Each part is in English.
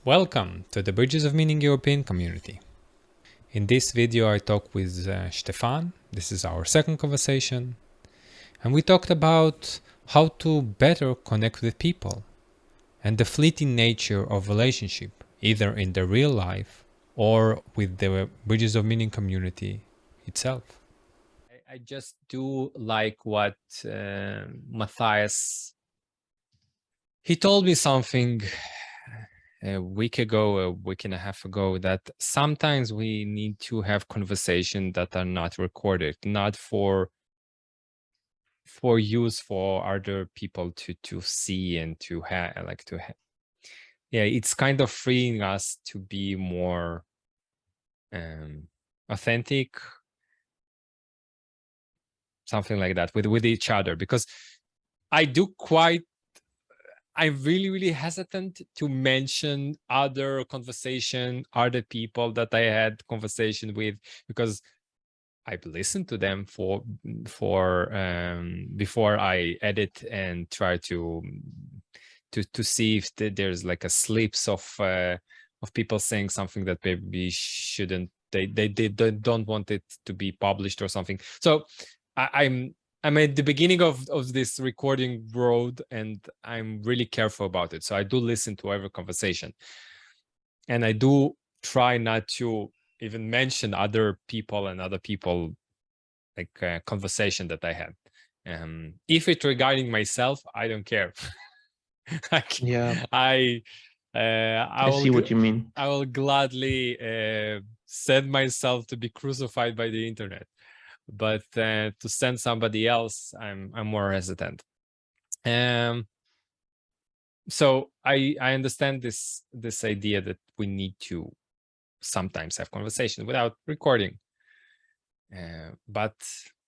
Welcome to the Bridges of Meaning European community. In this video I talk with Stephan. This is our second conversation, and we talked about how to better connect with people and the fleeting nature of relationship, either in the real life or with the Bridges of Meaning community itself. I just do like what Matthias, he told me something a week ago, a week and a half ago, that sometimes we need to have conversations that are not recorded, not for use for other people to see and to have, yeah, it's kind of freeing us to be more authentic, something like that, with each other, because I'm really hesitant to mention other conversation, other people that I had conversation with, because I've listened to them for before I edit and try to see if there's like a slips of people saying something that maybe shouldn't, they don't want it to be published or something. So I'm at the beginning of this recording road, and I'm really careful about it. So I do listen to every conversation, and I do try not to even mention other people and other people like conversation that I had. If it's regarding myself, I don't care. I see what you mean. I will gladly send myself to be crucified by the internet, but to send somebody else, I'm more hesitant. So I understand this idea that we need to sometimes have conversation without recording, but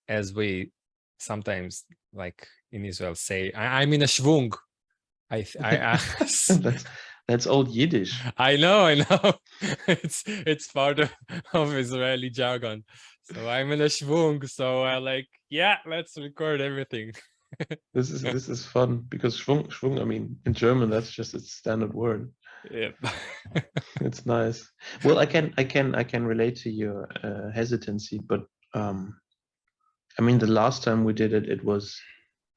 as we sometimes, like in Israel, say, I'm in a schwung. That's old Yiddish. I know. It's part of Israeli jargon. So I'm in a schwung. So I let's record everything. This is fun because schwung. I mean, in German, that's just its standard word. Yep. It's nice. Well, I can relate to your hesitancy, but I mean, the last time we did it,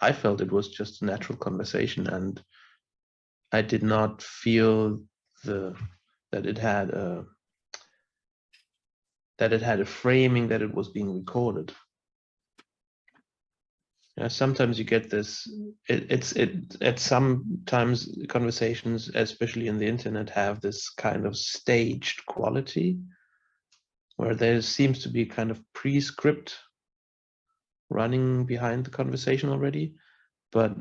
I felt it was just a natural conversation, and I did not feel that it had a framing, that it was being recorded. Sometimes you get this. At sometimes conversations, especially in the internet, have this kind of staged quality, where there seems to be kind of pre-script running behind the conversation already. But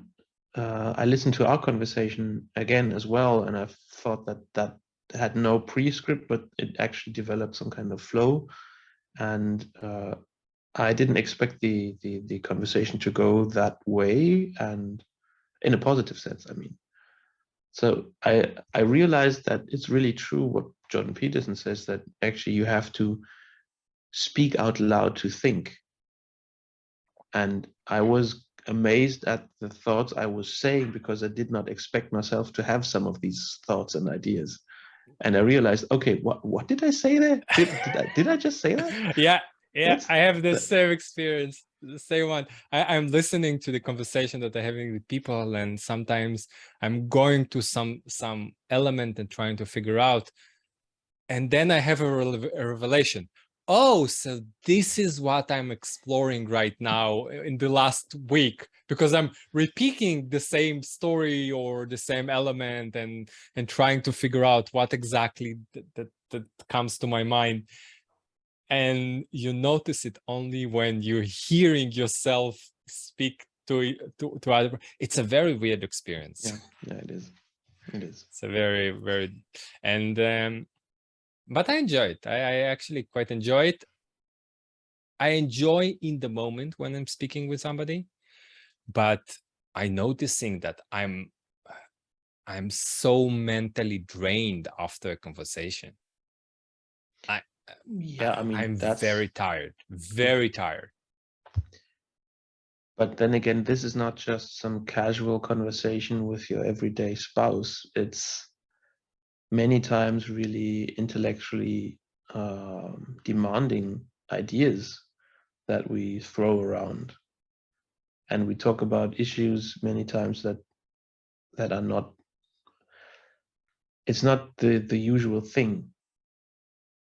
I listened to our conversation again as well, and I thought that had no pre-script, but it actually developed some kind of flow, and I didn't expect the conversation to go that way, and in a positive sense, I mean. So I realized that it's really true what Jordan Peterson says, that actually you have to speak out loud to think. And I was amazed at the thoughts I was saying, because I did not expect myself to have some of these thoughts and ideas. And I realized, okay, what did I say there? Did I just say that? Yeah, I have the same experience, the same one. I'm listening to the conversation that I'm having with people, and sometimes I'm going to some element and trying to figure out, and then I have a revelation. Oh, so this is what I'm exploring right now in the last week, because I'm repeating the same story or the same element and trying to figure out what exactly that comes to my mind. And you notice it only when you're hearing yourself speak to other. It's a very weird experience. Yeah, it is. It's a very and but I enjoy it. I actually quite enjoy it. I enjoy in the moment when I'm speaking with somebody, but I'm noticing that I'm so mentally drained after a conversation. I'm very tired. But then again, this is not just some casual conversation with your everyday spouse. It's many times really intellectually demanding ideas that we throw around, and we talk about issues many times that are not, it's not the usual thing,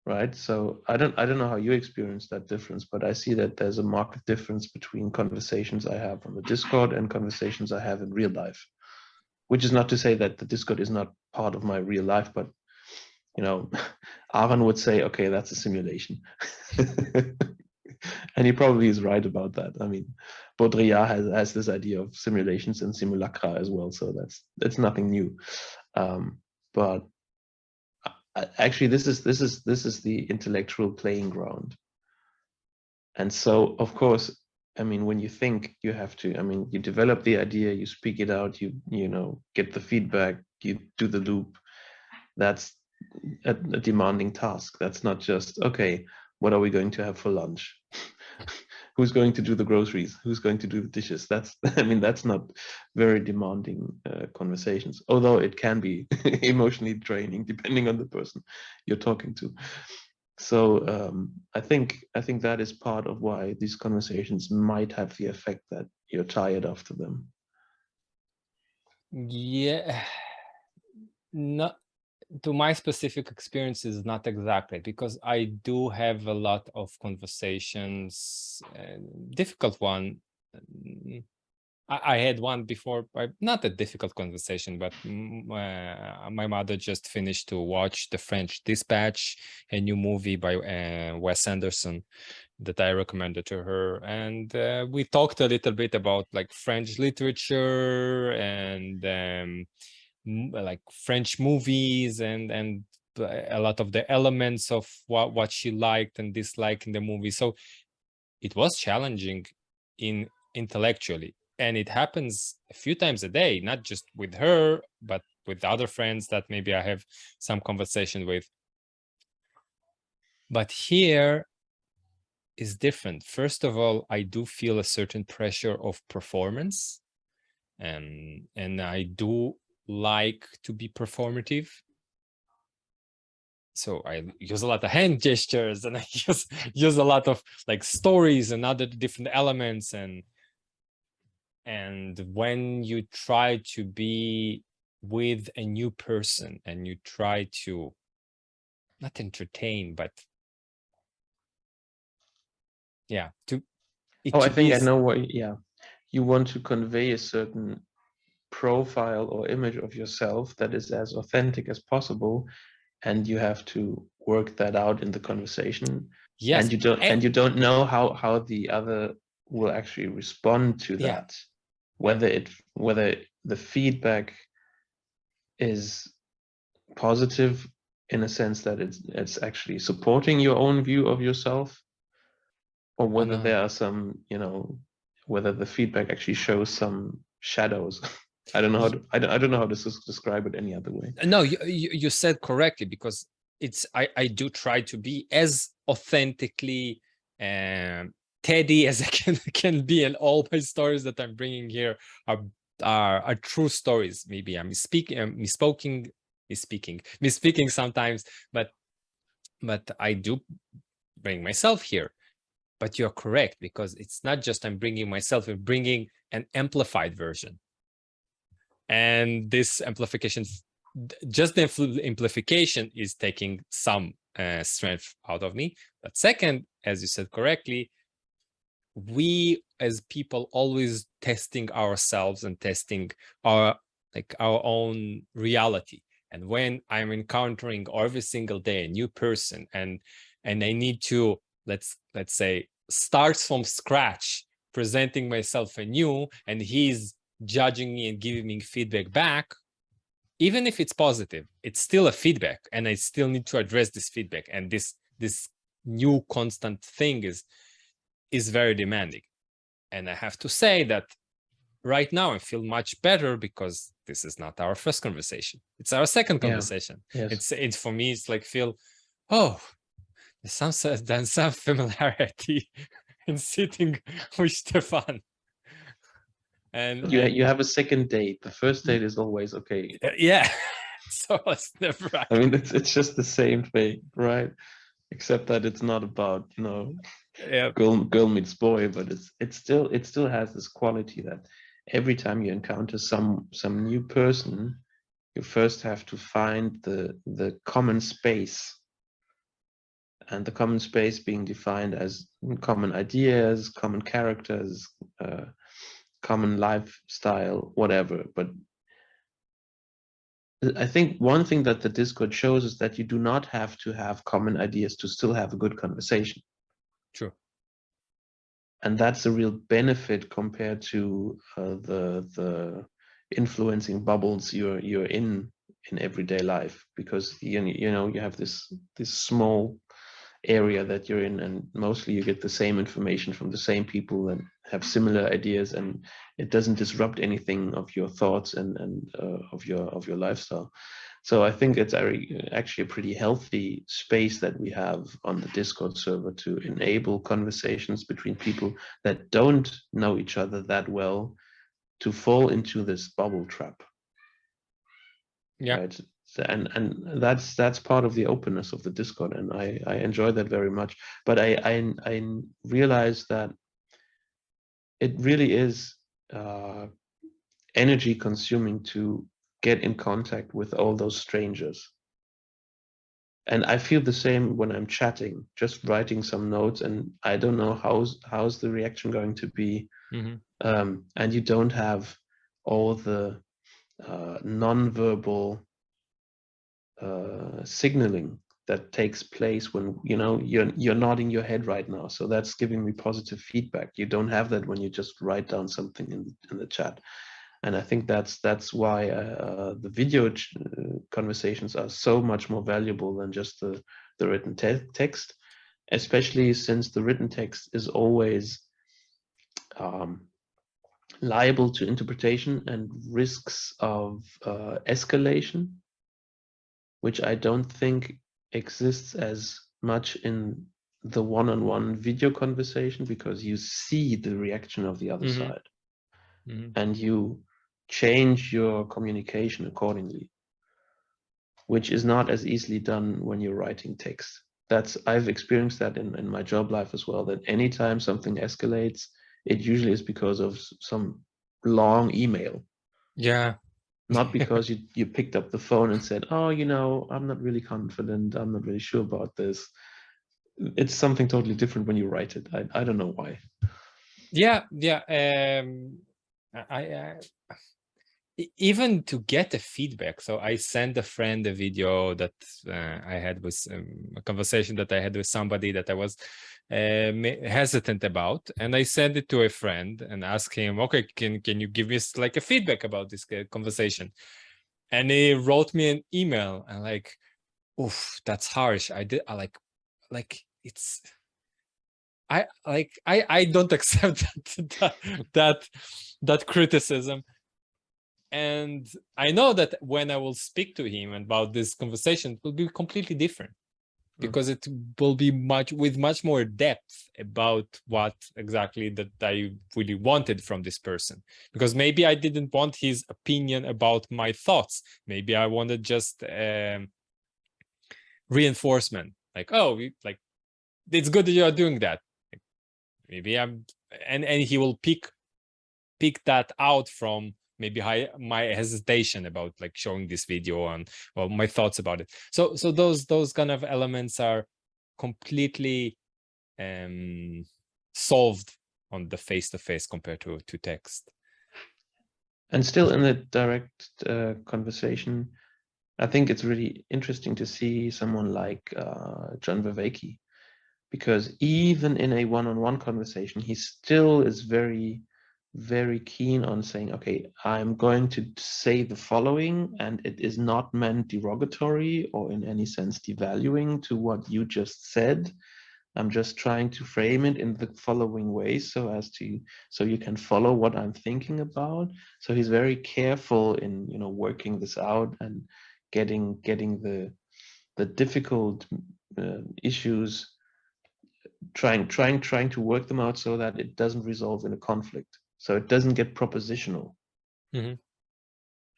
right? So I don't know how you experience that difference, but I see that there's a marked difference between conversations I have on the Discord and conversations I have in real life, which is not to say that the Discord is not part of my real life, but you know, Aaron would say, okay, that's a simulation. And he probably is right about that. I mean, Baudrillard has this idea of simulations and simulacra as well, so that's nothing new. But actually, this is the intellectual playing ground. And so, of course, I mean, when you think, you have to, I mean, you develop the idea, you speak it out, you know, get the feedback, you do the loop. That's a demanding task. That's not just, okay, what are we going to have for lunch? Who's going to do the groceries? Who's going to do the dishes? That's, I mean, that's not very demanding conversations, although it can be emotionally draining depending on the person you're talking to. So I think that is part of why these conversations might have the effect that you're tired after them. Yeah, not to my specific experiences, not exactly, because I do have a lot of conversations, difficult one. I had one before, not a difficult conversation, but my mother just finished to watch The French Dispatch, a new movie by Wes Anderson that I recommended to her. And we talked a little bit about like French literature and like French movies and a lot of the elements of what she liked and disliked in the movie. So it was challenging intellectually. And it happens a few times a day, not just with her, but with other friends that maybe I have some conversation with. But here is different. First of all, I do feel a certain pressure of performance. And I do like to be performative. So I use a lot of hand gestures and I use a lot of like stories and other different elements. And when you try to be with a new person and you try to not entertain, but yeah, I think I know what, yeah. You want to convey a certain profile or image of yourself that is as authentic as possible, and you have to work that out in the conversation. yes, and you don't know how the other will actually respond to that. Whether the feedback is positive in a sense that it's actually supporting your own view of yourself, or whether there are some, you know, whether the feedback actually shows some shadows. I don't know how to, I don't know how to describe it any other way. No, you said correctly, because it's I do try to be as authentically Teddy as I can be, and all my stories that I'm bringing here are true stories. Maybe I'm misspeaking sometimes, but I do bring myself here. But you're correct, because it's not just I'm bringing myself, I'm bringing an amplified version. And this amplification, just the amplification is taking some strength out of me. But second, as you said correctly, we as people always testing ourselves and testing our own reality. And when I'm encountering every single day a new person, and I need to, let's say, start from scratch, presenting myself anew, and he's judging me and giving me feedback back, even if it's positive, it's still a feedback, and I still need to address this feedback. And this new constant thing is very demanding. And I have to say that right now I feel much better, because this is not our first conversation. It's our second conversation. Yes. It's for me, it's like feel, oh, there's some familiarity in sitting with Stephan. And you have a second date. The first date is always okay. Yeah. So it's never. I mean, it's just the same thing, right? Except that it's not about, you know, Yeah. girl meets boy, but it still has this quality that every time you encounter some new person, you first have to find the common space, and the common space being defined as common ideas, common characters, common lifestyle, whatever. But I think one thing that the Discord shows is that you do not have to have common ideas to still have a good conversation. True. And that's a real benefit compared to the influencing bubbles you're in everyday life, because you know you have this small area that you're in, and mostly you get the same information from the same people and have similar ideas, and it doesn't disrupt anything of your thoughts and of your lifestyle. So I think it's actually a pretty healthy space that we have on the Discord server to enable conversations between people that don't know each other that well to fall into this bubble trap. Yeah. Right. And that's part of the openness of the Discord, and I enjoy that very much. But I realize that it really is energy consuming to get in contact with all those strangers. And I feel the same when I'm chatting, just writing some notes, and I don't know how's the reaction going to be. And you don't have all the non-verbal signaling that takes place when you're nodding your head right now, so that's giving me positive feedback. You don't have that when you just write down something in the chat. And I think that's why the video conversations are so much more valuable than just the written text, especially since the written text is always liable to interpretation and risks of escalation, which I don't think exists as much in the one-on-one video conversation, because you see the reaction of the other side and you change your communication accordingly, which is not as easily done when you're writing text. I've experienced that in my job life as well, that anytime something escalates, it usually is because of some long email. Yeah. Not because you picked up the phone and said, oh, I'm not really confident, I'm not really sure about this. It's something totally different when you write it. I don't know why. Yeah. Even to get the feedback. So I sent a friend a video that I had with a conversation that I had with somebody that I was hesitant about, and I sent it to a friend and asked him, okay, can you give me like a feedback about this conversation? And he wrote me an email and like, oof, that's harsh. I it's I don't accept that criticism. And I know that when I will speak to him about this conversation, it will be completely different, because it will be with much more depth about what exactly that I really wanted from this person. Because maybe I didn't want his opinion about my thoughts. Maybe I wanted just reinforcement, like, oh, like, it's good that you are doing that. Maybe and he will pick that out from maybe my hesitation about like showing this video and my thoughts about it. So those kind of elements are completely solved on the face-to-face compared to text. And still in the direct conversation, I think it's really interesting to see someone like John Vervaeke, because even in a one-on-one conversation, he still is very, very keen on saying, okay, I'm going to say the following, and it is not meant derogatory or in any sense devaluing to what you just said. I'm just trying to frame it in the following way so you can follow what I'm thinking about. So he's very careful in working this out and getting the difficult issues, trying to work them out so that it doesn't resolve in a conflict, so it doesn't get propositional.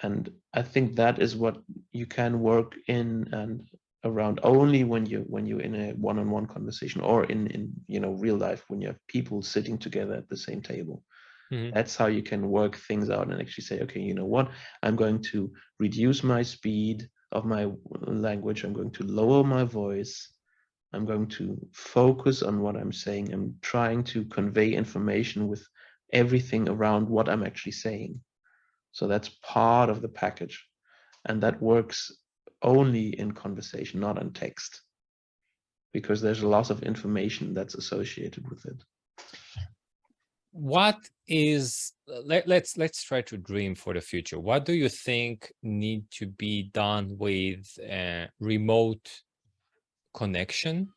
And I think that is what you can work in and around only when you're in a one-on-one conversation, or in real life, when you have people sitting together at the same table. That's how you can work things out and actually say, okay, you know what, I'm going to reduce my speed of my language, I'm going to lower my voice, I'm going to focus on what I'm saying, I'm trying to convey information with everything around what I'm actually saying. So that's part of the package, and that works only in conversation, not in text, because there's a lot of information that's associated with it. What is, let's try to dream for the future. What do you think need to be done with remote connection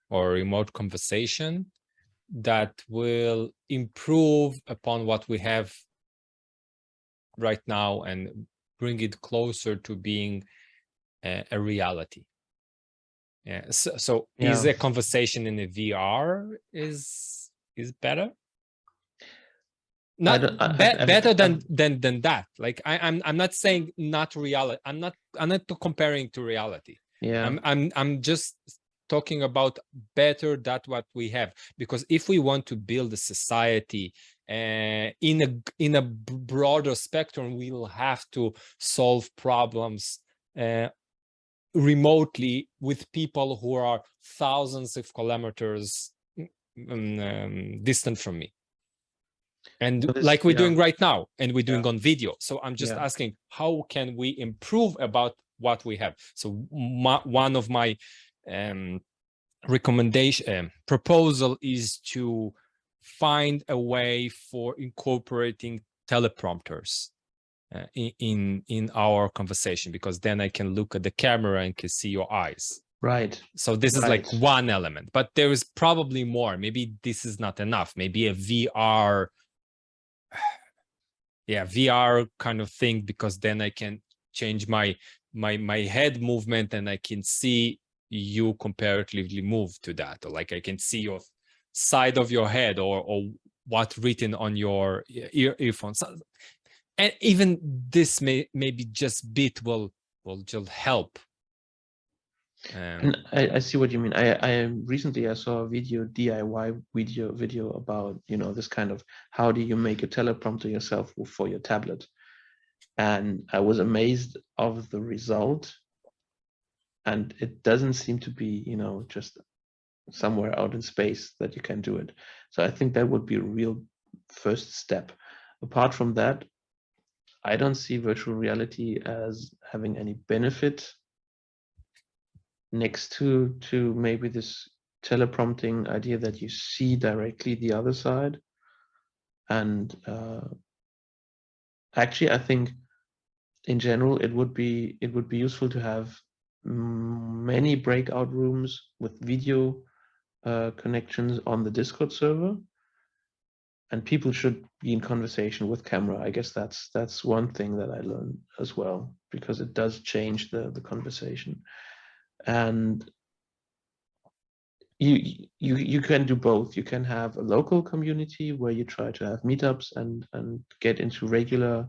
or remote conversation that will improve upon what we have right now and bring it closer to being a reality? Yeah. So is a conversation in a VR is better? Not better than that. Like I'm not saying not reality. I'm not comparing to reality. Yeah. I'm just talking about better than what we have, because if we want to build a society in a broader spectrum, we'll have to solve problems remotely with people who are thousands of kilometers distant from me. And so like we're doing right now, and we're doing on video. So I'm just asking, how can we improve about what we have? So one of my proposal is to find a way for incorporating teleprompters in our conversation, because then I can look at the camera and can see your eyes. Right. So this is like one element, but there is probably more. Maybe this is not enough. Maybe a VR, VR kind of thing, because then I can change my head movement and I can see you comparatively move to that, or like I can see your side of your head, or what's written on your earphones. And even this maybe just bit will just help. And I see what you mean. I recently I saw a DIY video about this kind of, how do you make a teleprompter yourself for your tablet, and I was amazed of the result. And it doesn't seem to be just somewhere out in space that you can do it. So I think that would be a real first step. Apart from that, I don't see virtual reality as having any benefit next to maybe this teleprompting idea that you see directly the other side. And actually, I think in general it would be useful to have many breakout rooms with video connections on the Discord server, and people should be in conversation with camera. I guess that's one thing that I learned as well, because it does change the conversation. And you can do both. You can have a local community where you try to have meetups and get into regular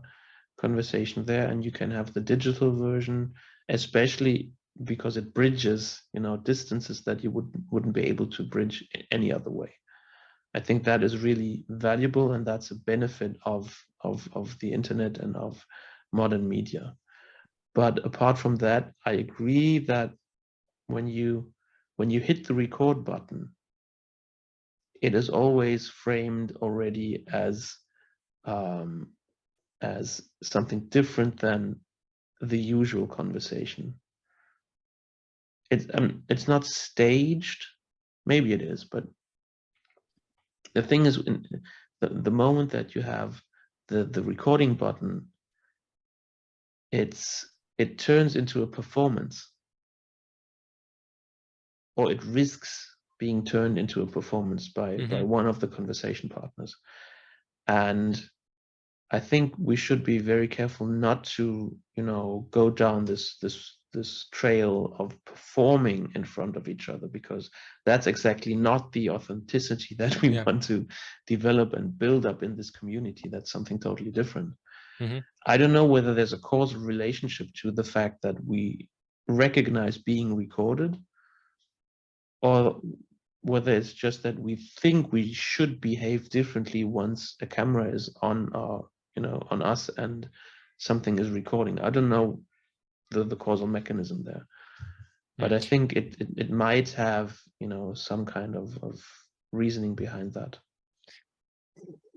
conversation there, and you can have the digital version, especially because it bridges distances that you wouldn't be able to bridge any other way. I think that is really valuable, and that's a benefit of the internet and of modern media. But apart from that, I agree that when you hit the record button, it is always framed already as something different than the usual conversation. It's not staged. Maybe it is, but the thing is, in the moment that you have the recording button, it turns into a performance, or it risks being turned into a performance by one of the conversation partners. And I think we should be very careful not to go down this trail of performing in front of each other, because that's exactly not the authenticity that we want to develop and build up in this community. That's something totally different. I don't know whether there's a causal relationship to the fact that we recognize being recorded, or whether it's just that we think we should behave differently once a camera is on our, on us and something is recording. I don't know the causal mechanism there, but I think it might have, some kind of reasoning behind that.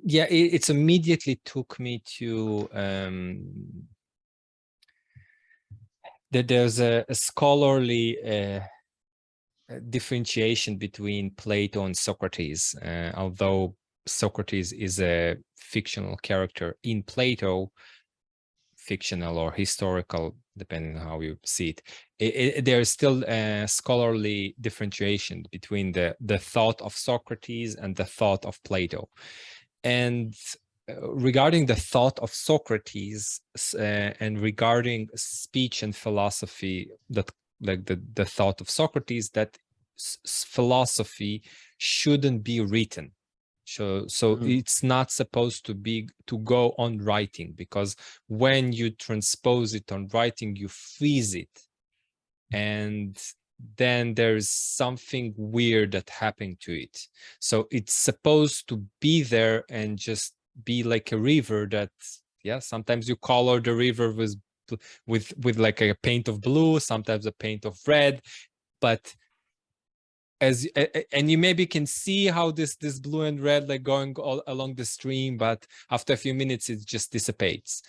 Yeah, it immediately took me to that there's a scholarly differentiation between Plato and Socrates. Although Socrates is a fictional character in Plato, fictional or historical, depending on how you see it, there's still a scholarly differentiation between the thought of Socrates and the thought of Plato. And regarding the thought of Socrates and regarding speech and philosophy, that like the thought of Socrates, that philosophy shouldn't be written. So it's not supposed to go on writing, because when you transpose it on writing, you freeze it, and then there's something weird that happened to it. So it's supposed to be there and just be like a river that, yeah, sometimes you color the river with like a paint of blue, sometimes a paint of red, but and you maybe can see how this blue and red like going all along the stream, but after a few minutes it just dissipates.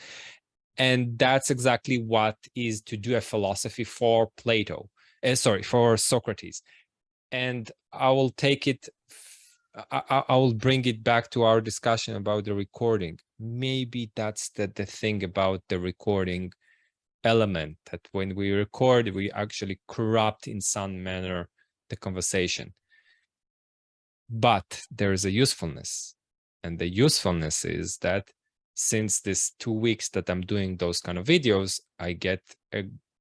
And that's exactly what is to do a philosophy for Plato, for Socrates. And I will take it, I will bring it back to our discussion about the recording. Maybe that's the thing about the recording element, that when we record, we actually corrupt in some manner the conversation. But there is a usefulness, and the usefulness is that since this 2 weeks that I'm doing those kind of videos, I get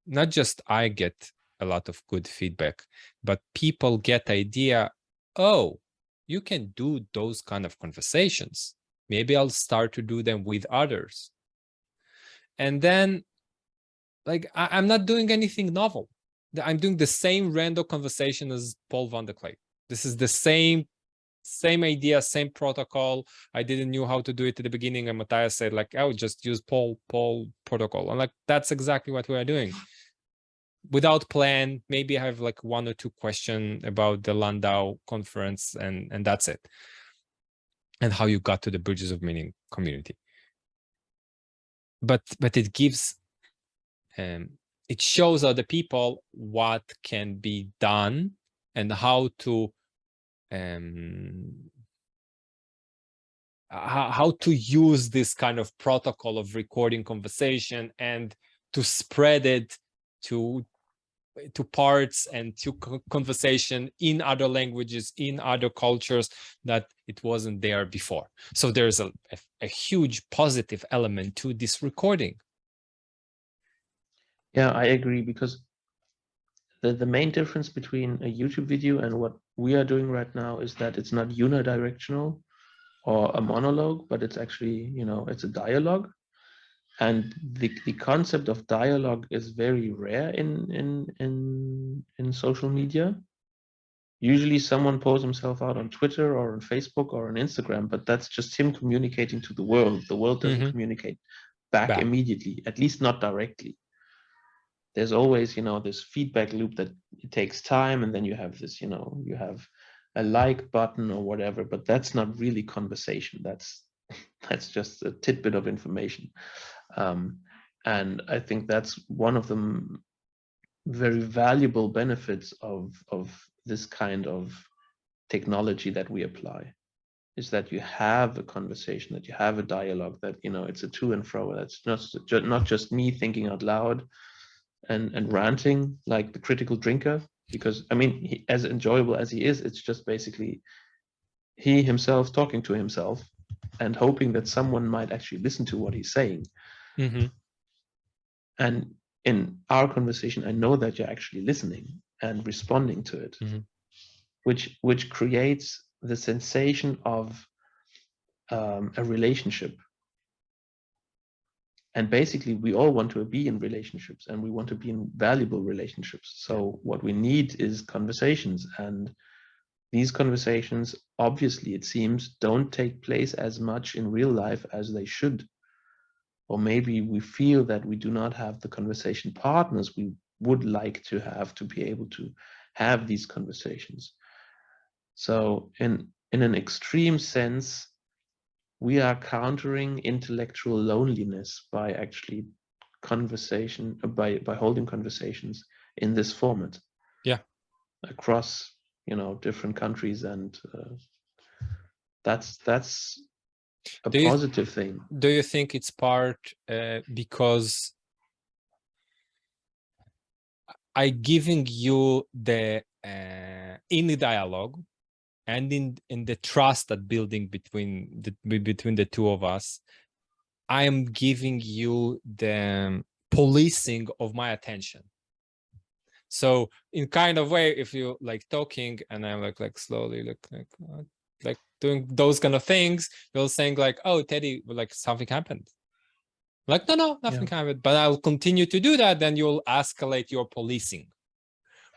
not just I get a lot of good feedback, but people get idea, oh, you can do those kind of conversations. Maybe I'll start to do them with others. And then, like, I'm not doing anything novel. I'm doing the same random conversation as Paul van der Kley. This is the same idea, same protocol. I didn't know how to do it at the beginning, and Matthias said, like, oh, just use Paul protocol. And like, that's exactly what we are doing. Without plan, maybe I have like 1 or 2 questions about the Landau conference, and that's it. And how you got to the Bridges of Meaning community. But it gives, it shows other people what can be done and how to use this kind of protocol of recording conversation and to spread it to parts and to conversation in other languages, in other cultures, that it wasn't there before. So there's a huge positive element to this recording. Yeah, I agree, because the main difference between a YouTube video and what we are doing right now is that it's not unidirectional or a monologue, but it's actually, it's a dialogue. And the concept of dialogue is very rare in social media. Usually someone posts himself out on Twitter or on Facebook or on Instagram, but that's just him communicating to the world. The world doesn't communicate back immediately, at least not directly. There's always, this feedback loop that it takes time, and then you have this, you have a like button or whatever, but that's not really conversation. That's just a tidbit of information. And I think that's one of the very valuable benefits of this kind of technology that we apply, is that you have a conversation, that you have a dialogue, that, it's a to and fro. That's not just me thinking out loud and ranting like the critical drinker, because, I mean, as enjoyable as he is, it's just basically he himself talking to himself and hoping that someone might actually listen to what he's saying. And in our conversation, I know that you're actually listening and responding to it, which creates the sensation of a relationship. And basically, we all want to be in relationships, and we want to be in valuable relationships. So what we need is conversations, and these conversations, obviously, it seems, don't take place as much in real life as they should. Or maybe we feel that we do not have the conversation partners we would like to have to be able to have these conversations. So in an extreme sense, we are countering intellectual loneliness by actually by holding conversations in this format. Yeah. Across, different countries, and that's a positive thing. Do you think it's part because I giving you the in the dialogue and in the trust that building between the two of us, I am giving you the policing of my attention. So in kind of way, if you like talking and I'm like slowly like doing those kind of things, you're saying like, oh, Teddy, like something happened. Like, no, nothing happened, but I'll continue to do that, then you'll escalate your policing.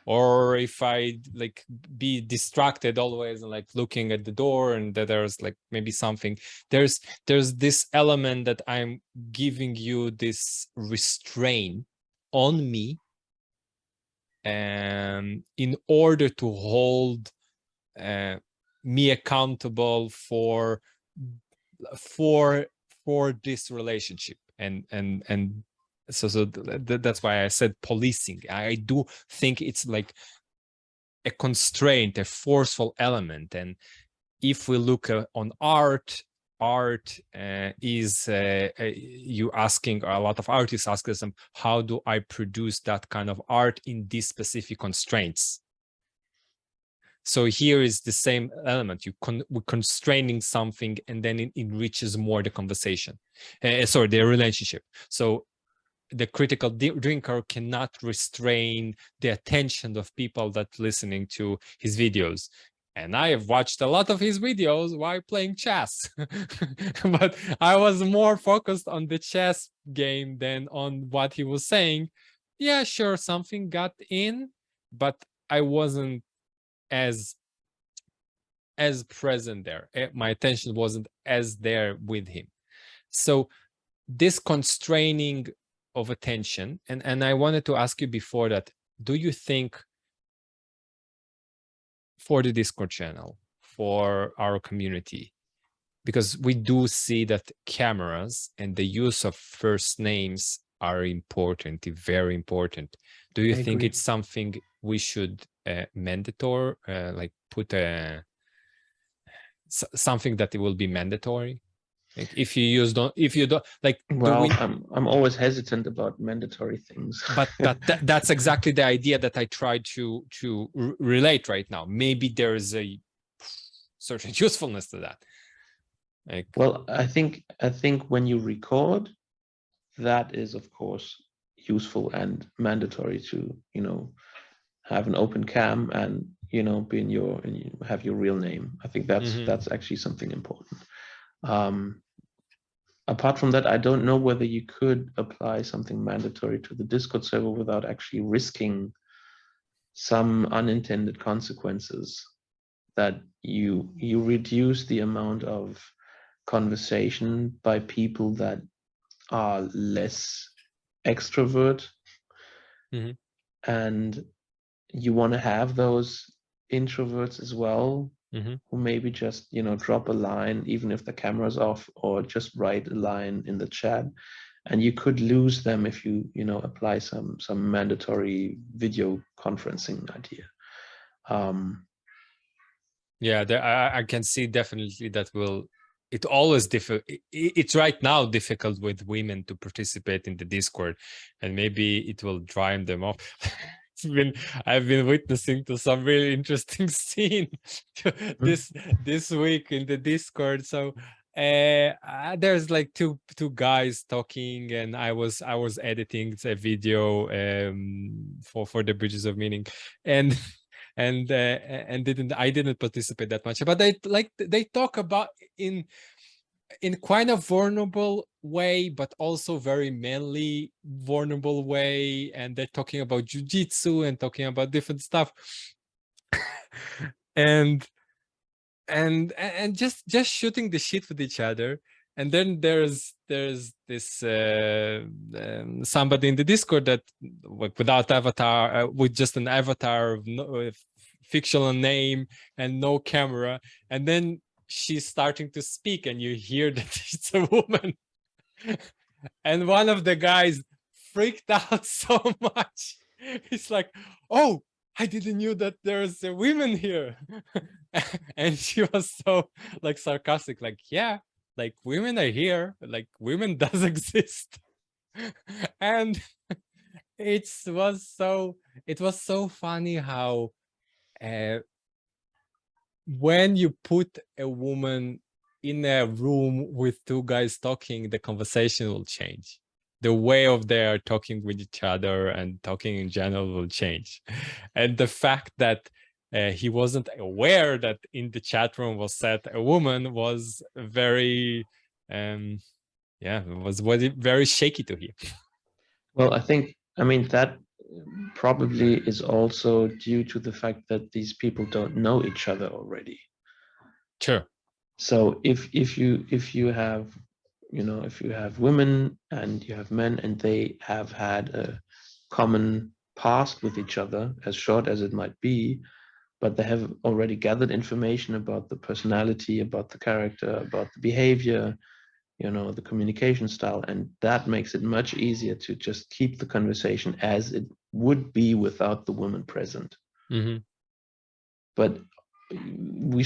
Or if I like be distracted always and like looking at the door and that there's like maybe something, there's this element that I'm giving you this restraint on me in order to hold me accountable for this relationship. And so that's why I said policing. I do think it's like a constraint, a forceful element. And if we look on art is you asking, a lot of artists ask them, how do I produce that kind of art in these specific constraints? So here is the same element. We're constraining something, and then it enriches more the conversation, the relationship. So the critical drinker cannot restrain the attention of people that listening to his videos. And I have watched a lot of his videos while playing chess, but I was more focused on the chess game than on what he was saying. Yeah, sure, something got in, but I wasn't as present there. My attention wasn't as there with him. So this constraining of attention, and I wanted to ask you before that, do you think for the Discord channel, for our community, because we do see that cameras and the use of first names are important, very important. Do you think it's something we should mandatory, like put something that it will be mandatory? Like if you don't like. Well, I'm always hesitant about mandatory things. But that's exactly the idea that I try to relate right now. Maybe there is a certain usefulness to that. Like, well, I think when you record, that is of course useful and mandatory to have an open cam and be have your real name. I think that's actually something important. Apart from that, I don't know whether you could apply something mandatory to the Discord server without actually risking some unintended consequences, that you reduce the amount of conversation by people that are less extrovert, and you want to have those introverts as well, who maybe just drop a line even if the camera's off, or just write a line in the chat, and you could lose them if you apply some mandatory video conferencing idea. Yeah, I can see definitely that it always it's right now difficult with women to participate in the Discord, and maybe it will drive them off. I've been witnessing to some really interesting scene this week in the Discord. So there's like two guys talking, and I was editing a video for the Bridges of Meaning, and I didn't participate that much, but they talk about in quite a vulnerable way, but also very manly, vulnerable way. And they're talking about jujitsu and talking about different stuff. and just shooting the shit with each other. And then there's this somebody in the Discord that, like, without avatar, with just an avatar of no, fictional name and no camera, and then she's starting to speak, and you hear that it's a woman. And one of the guys freaked out so much. He's like, "Oh, I didn't knew that there's a woman here." And she was so, like, sarcastic, like, "Yeah, like, women are here, like, women does exist." And it was so funny how when you put a woman in a room with two guys talking, the conversation will change. The way of their talking with each other and talking in general will change. And the fact that he wasn't aware that in the chat room was set a woman was very, was very shaky to hear. Well, I mean, that probably is also due to the fact that these people don't know each other already. Sure. So if you have, you know, if you have women and you have men and they have had a common past with each other, as short as it might be, but they have already gathered information about the personality, about the character, about the behavior, you know, the communication style, and that makes it much easier to just keep the conversation as it would be without the woman present. Mm-hmm. But we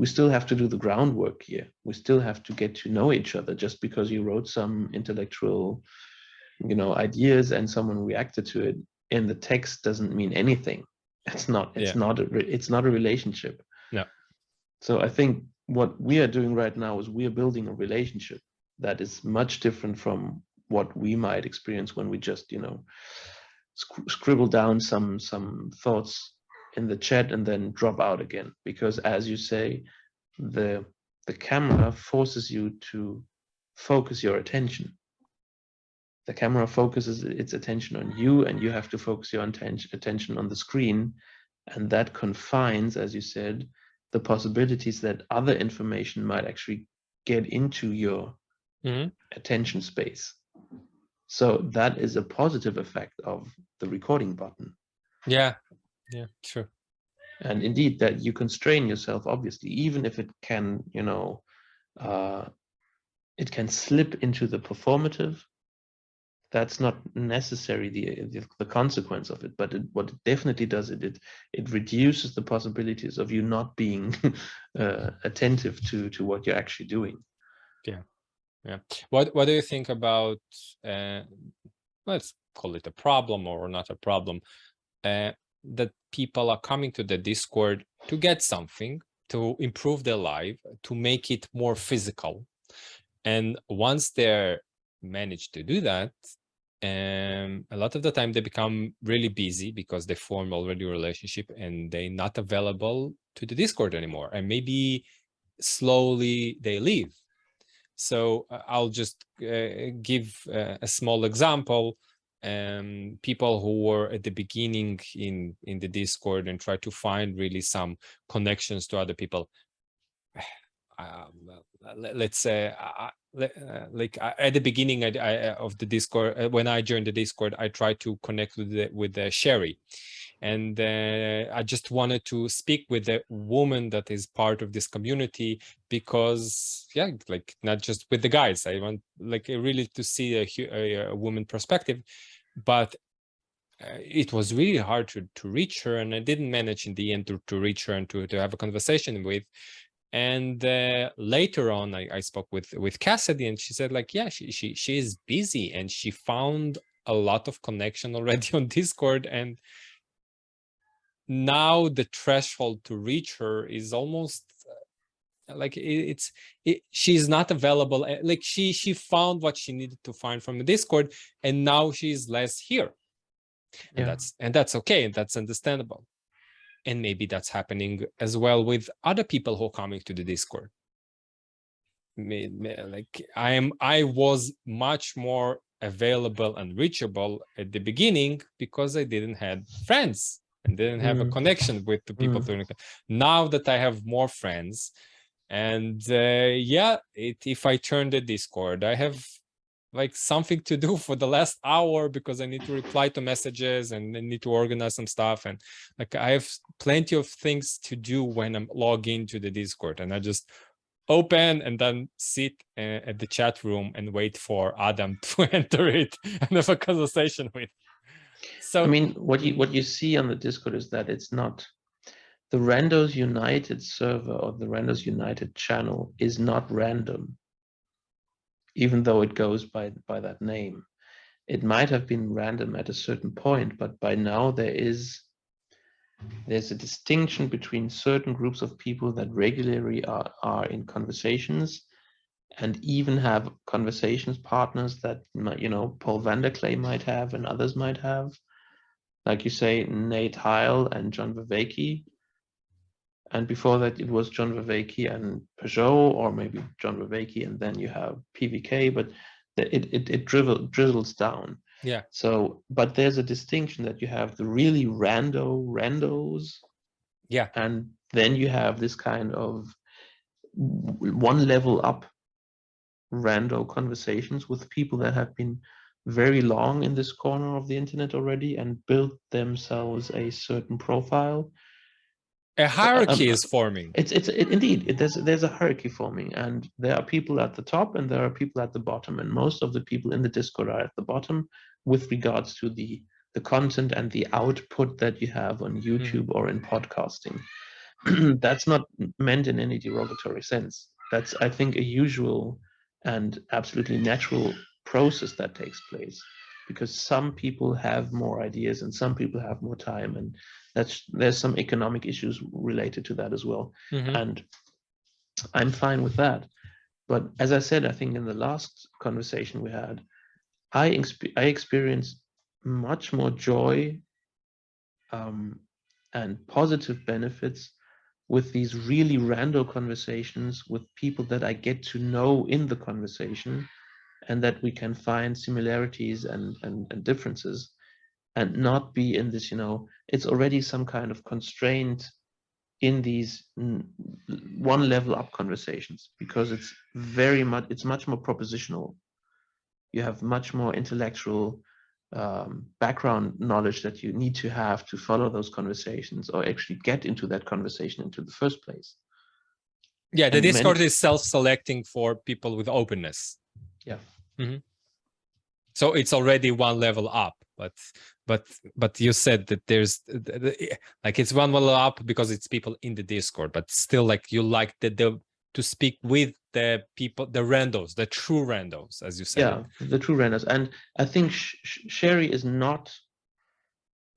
still have to do the groundwork here. We still have to get to know each other. Just because you wrote some intellectual, you know, ideas and someone reacted to it in the text doesn't mean anything. It's not a relationship. No. So I think what we are doing right now is we are building a relationship that is much different from what we might experience when we just, you know, scribble down some thoughts in the chat and then drop out again. Because as you say, the camera forces you to focus your attention. The camera focuses its attention on you, and you have to focus your attention on the screen, and that confines, as you said, the possibilities that other information might actually get into your attention space. So that is a positive effect of the recording button. Yeah, sure. And indeed, that you constrain yourself, obviously, even if it can, you know, it can slip into the performative. That's not necessarily the consequence of it, but what it definitely does, it reduces the possibilities of you not being attentive to what you're actually doing. Yeah. What do you think about, let's call it a problem or not a problem, that people are coming to the Discord to get something, to improve their life, to make it more physical. And once they're managed to do that, a lot of the time they become really busy because they form already a relationship and they're not available to the Discord anymore. And maybe slowly they leave. So I'll just give a small example. People who were at the beginning in the Discord and try to find really some connections to other people. Let's say, like at the beginning of the Discord, when I joined the Discord, I tried to connect with Sherry. And I just wanted to speak with a woman that is part of this community because, yeah, like not just with the guys. I want like really to see a woman perspective, but it was really hard to reach her, and I didn't manage in the end to reach her and to have a conversation with. And later on, I spoke with Cassidy, and she said, like, yeah, she is busy, and she found a lot of connection already on Discord, and now the threshold to reach her is almost like she's not available. Like she found what she needed to find from the Discord, and now she's less here. Yeah. And that's okay, and that's understandable. And maybe that's happening as well with other people who are coming to the Discord. like I was much more available and reachable at the beginning because I didn't have friends and didn't have a connection with the people. Now that I have more friends, and if I turn the Discord, I have like something to do for the last hour because I need to reply to messages and I need to organize some stuff, and like I have plenty of things to do when I'm logging into the Discord, and I just open and then sit at the chat room and wait for Adam to enter it and have a conversation with. So I mean, what you see on the Discord is that it's not the Randos United server or the Randos United channel is not random, even though it goes by that name. It might have been random at a certain point, but by now there's a distinction between certain groups of people that regularly are in conversations and even have conversations partners that Paul Vanderklay might have and others might have, like you say, Nate Heil and John Vervaeke. And before that, it was John Vervaeke and Peugeot, or maybe John Vervaeke and then you have PVK, but it drizzles down. yeah. So, but there's a distinction that you have the really randos. Yeah. And then you have this kind of one level up rando conversations with people that have been very long in this corner of the internet already and built themselves a certain profile. A hierarchy is forming. Indeed, there's a hierarchy forming, and there are people at the top and there are people at the bottom, and most of the people in the Discord are at the bottom with regards to the content and the output that you have on YouTube or in podcasting. That's not meant in any derogatory sense. That's, I think, a usual and absolutely natural process that takes place, because some people have more ideas and some people have more time, and there's some economic issues related to that as well. And I'm fine with that. But as I said, I think in the last conversation we had, I experienced much more joy and positive benefits with these really random conversations with people that I get to know in the conversation, and that we can find similarities and differences, and not be in this, it's already some kind of constraint in these one level up conversations, because it's much more propositional. You have much more intellectual background knowledge that you need to have to follow those conversations or actually get into that conversation into the first place. Yeah, the Discord is self-selecting for people with openness. Yeah. So it's already one level up, but you said that there's like it's one level up because it's people in the Discord, but still like you like to speak with the people, the randos, the true randos, as you said. Yeah, the true randos. And I think Sherry is not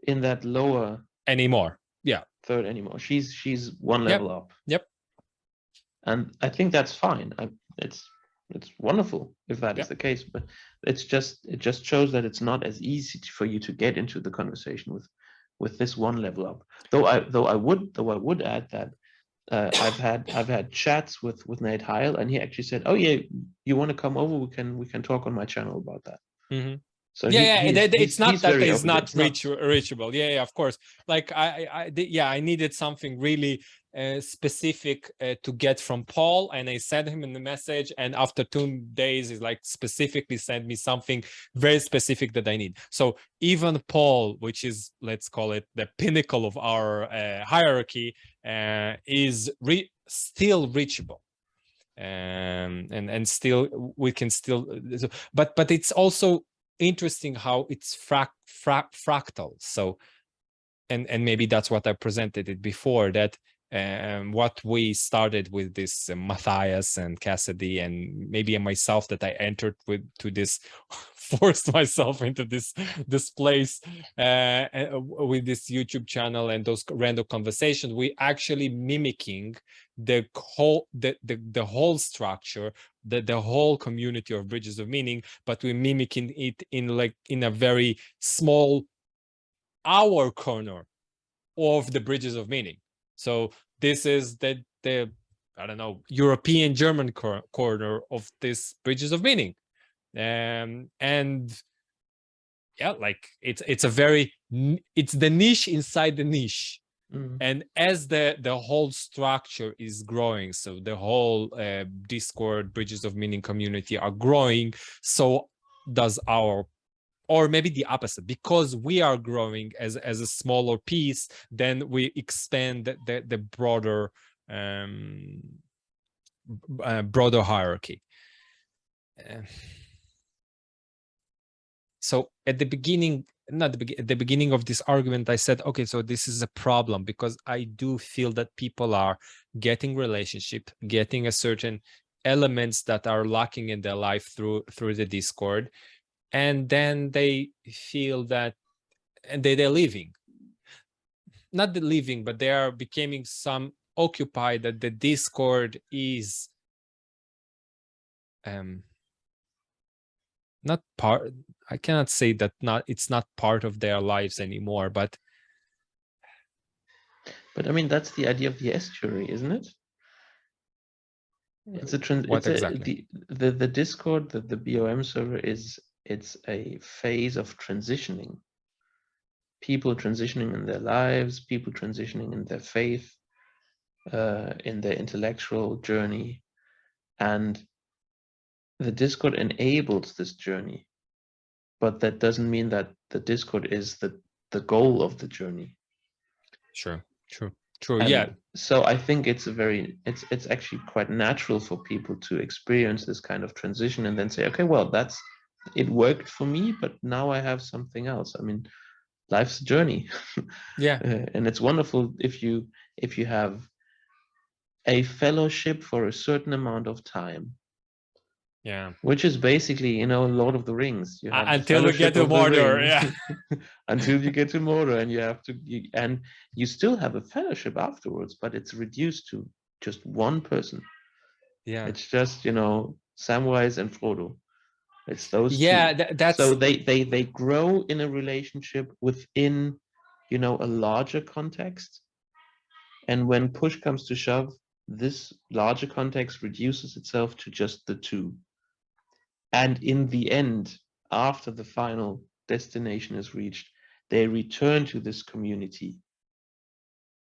in that lower anymore. Yeah. Third anymore. She's one level up. Yep. And I think that's fine. It's wonderful if that is the case, but it just shows that it's not as easy for you to get into the conversation with this one level up. Though I would add that I've had chats with Nate Heil, and he actually said, "Oh yeah, you want to come over? We can talk on my channel about that." So it's not that it's not reachable. Yeah, of course. Like I needed something really specific to get from Paul, and I sent him in the message, and after 2 days he's like specifically sent me something very specific that I need. So even Paul, which is, let's call it the pinnacle of our hierarchy, is still reachable. And still we can still, but it's also interesting how it's fractal. So and maybe that's what I presented it before, that what we started with this Matthias and Cassidy and maybe myself, that I entered to this forced myself into this place with this YouTube channel and those random conversations. We actually mimicking the whole structure, the whole community of Bridges of Meaning, but we're mimicking it in a very small our corner of the Bridges of Meaning. So this is the I don't know, European German corner of this bridges of meaning. And yeah, like it's the niche inside the niche. And as the whole structure is growing, so the whole Discord bridges of meaning community are growing, so does our, or maybe the opposite, because we are growing as a smaller piece, then we expand the broader broader hierarchy. So at the beginning, at the beginning of this argument, I said, okay, so this is a problem, because I do feel that people are getting relationship, getting a certain elements that are lacking in their life through the Discord, and then they feel that, and they're leaving. Not the leaving, but they are becoming some occupied that the Discord is not part, I cannot say that it's not part of their lives anymore, but I mean, that's the idea of the estuary, isn't it? It's exactly? The Discord, the BOM server it's a phase of transitioning. People transitioning in their lives, people transitioning in their faith, in their intellectual journey, and the Discord enables this journey. But that doesn't mean that the Discord is the goal of the journey. Sure. And yeah. So I think it's it's actually quite natural for people to experience this kind of transition and then say, okay, well, it worked for me, but now I have something else. I mean, life's a journey. Yeah. And it's wonderful if you have a fellowship for a certain amount of time. Yeah. Which is basically, Lord of the Rings. You have until we get to Mordor, yeah. Until you get to Mordor, and you still have a fellowship afterwards, but it's reduced to just one person. Yeah. It's just, Samwise and Frodo. It's those two. That's so they grow in a relationship within, a larger context. And when push comes to shove, this larger context reduces itself to just the two. And in the end, after the final destination is reached, they return to this community.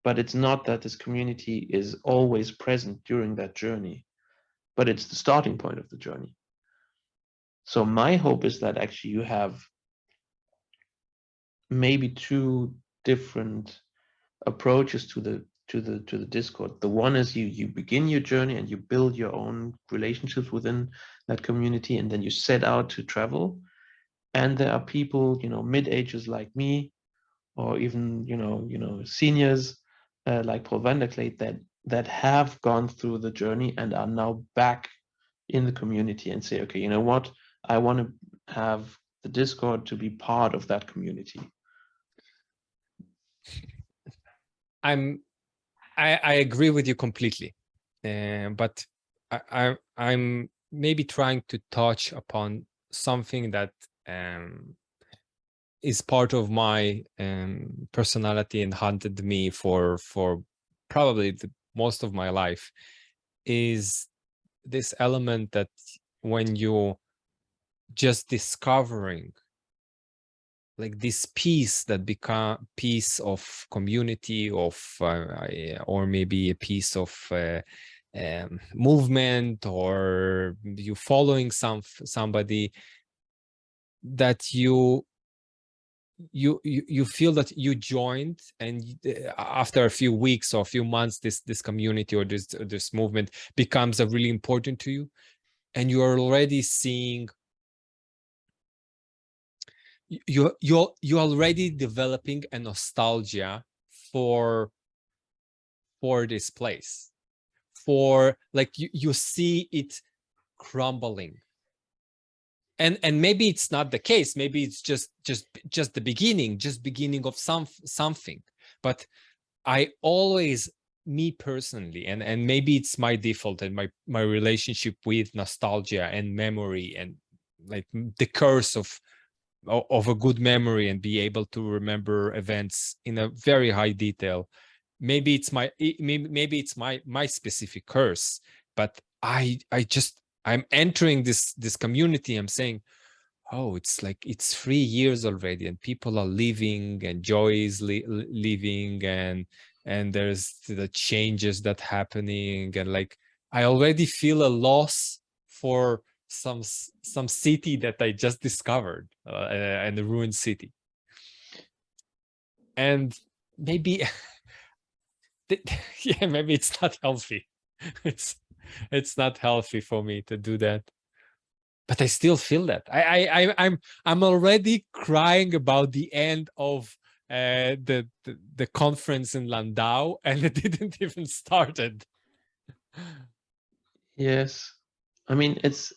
But it's not that this community is always present during that journey, but it's the starting point of the journey. So my hope is that actually you have maybe two different approaches to the Discord. The one is you begin your journey and you build your own relationships within that community, and then you set out to travel. And there are people, mid-ages like me, or even, seniors like Paul van der Kleed that have gone through the journey and are now back in the community and say, okay, you know what? I want to have the Discord to be part of that community. I agree with you completely, but I'm maybe trying to touch upon something that is part of my personality and haunted me for probably most of my life, is this element that when you just discovering like this piece that become piece of community of or maybe a piece of movement, or you following somebody that you feel that you joined, and after a few weeks or a few months this community or this movement becomes a really important to you, and you are already seeing you're already developing a nostalgia for this place, for like you see it crumbling, and maybe it's not the case, maybe it's just the beginning of something, but I always, me personally, and maybe it's my default and my relationship with nostalgia and memory and like the curse of a good memory and be able to remember events in a very high detail, maybe it's my specific curse, but I'm entering this community. I'm saying, oh, it's like it's 3 years already, and people are leaving, and joy is leaving, and there's the changes that happening, and like I already feel a loss for some city that I just discovered, and a ruined city. And maybe yeah, maybe it's not healthy. It's not healthy for me to do that, but I still feel that. I'm already crying about the end of the conference in Landau, and it didn't even started. Yes, I mean it's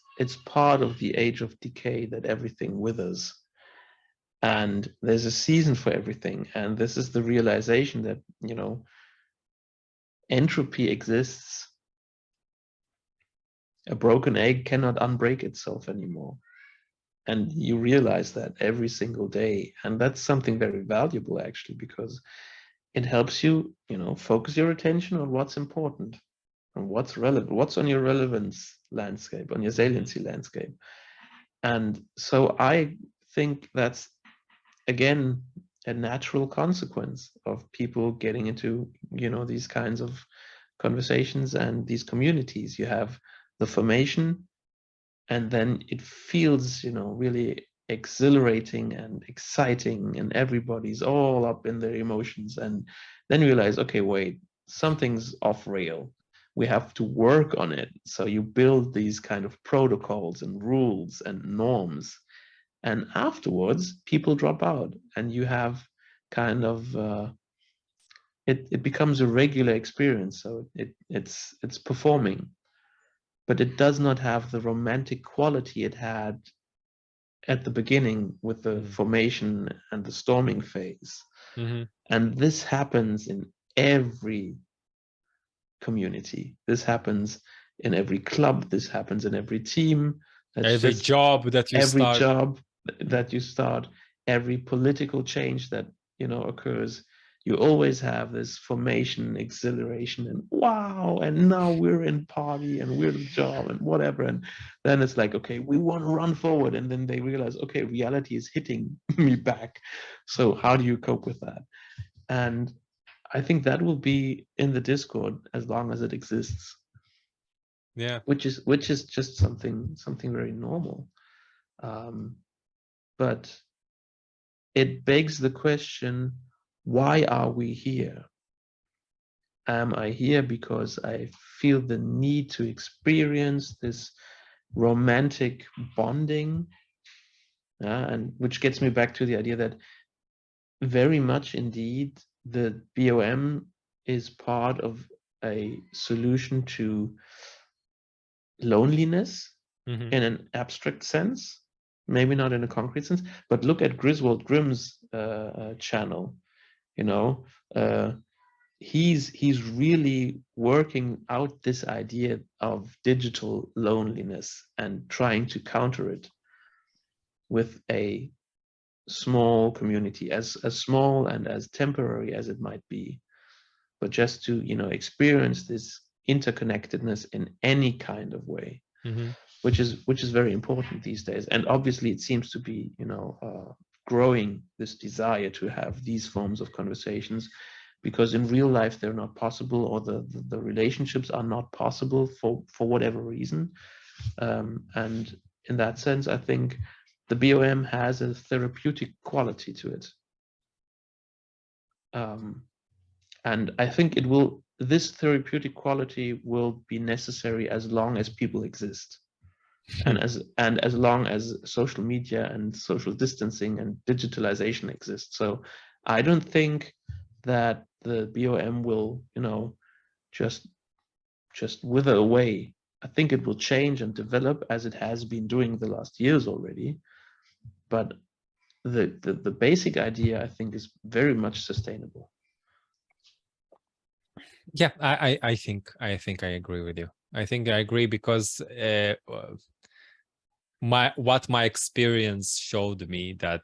part of the age of decay that everything withers, and there's a season for everything. And this is the realization that, you know, entropy exists. A broken egg cannot unbreak itself anymore, and you realize that every single day. And that's something very valuable, actually, because it helps you, you know, focus your attention on what's important and what's relevant, what's on your relevance landscape, on your saliency landscape. And so I think that's, again, a natural consequence of people getting into, you know, these kinds of conversations and these communities. You have the formation, and then it feels, you know, really exhilarating and exciting, and everybody's all up in their emotions, and then you realize, okay, wait, something's off rail. We have to work on it. So you build these kind of protocols and rules and norms, and afterwards people drop out, and you have kind of it becomes a regular experience. So it's performing, but it does not have the romantic quality it had at the beginning with the formation and the storming phase. And this happens in every community. This happens in every club. This happens in every team. Every job that you every start. job that you start, every political change that, you know, occurs. You always have this formation, exhilaration, and wow, and now we're in party and we're the job and whatever. And then it's like, okay, we want to run forward. And then they realize, okay, reality is hitting me back. So how do you cope with that? And I think that will be in the Discord as long as it exists. Yeah. Which is just something very normal. But it begs the question, why are we here? Am I here because I feel the need to experience this romantic bonding? And which gets me back to the idea that very much indeed the BOM is part of a solution to loneliness in an abstract sense, maybe not in a concrete sense. But look at Griswold Grimm's channel. You know, he's really working out this idea of digital loneliness and trying to counter it with a small community, as small and as temporary as it might be, but just to, you know, experience this interconnectedness in any kind of way, which is very important these days. And obviously it seems to be, you know, growing, this desire to have these forms of conversations, because in real life they're not possible, or the relationships are not possible for whatever reason. And in that sense, I think the BOM has a therapeutic quality to it. And I think this therapeutic quality will be necessary as long as people exist. And as long as social media and social distancing and digitalization exist. So I don't think that the BOM will, you know, just wither away. I think it will change and develop as it has been doing the last years already. But the basic idea, I think, is very much sustainable. Yeah, I think I agree with you. I think I agree because what my experience showed me that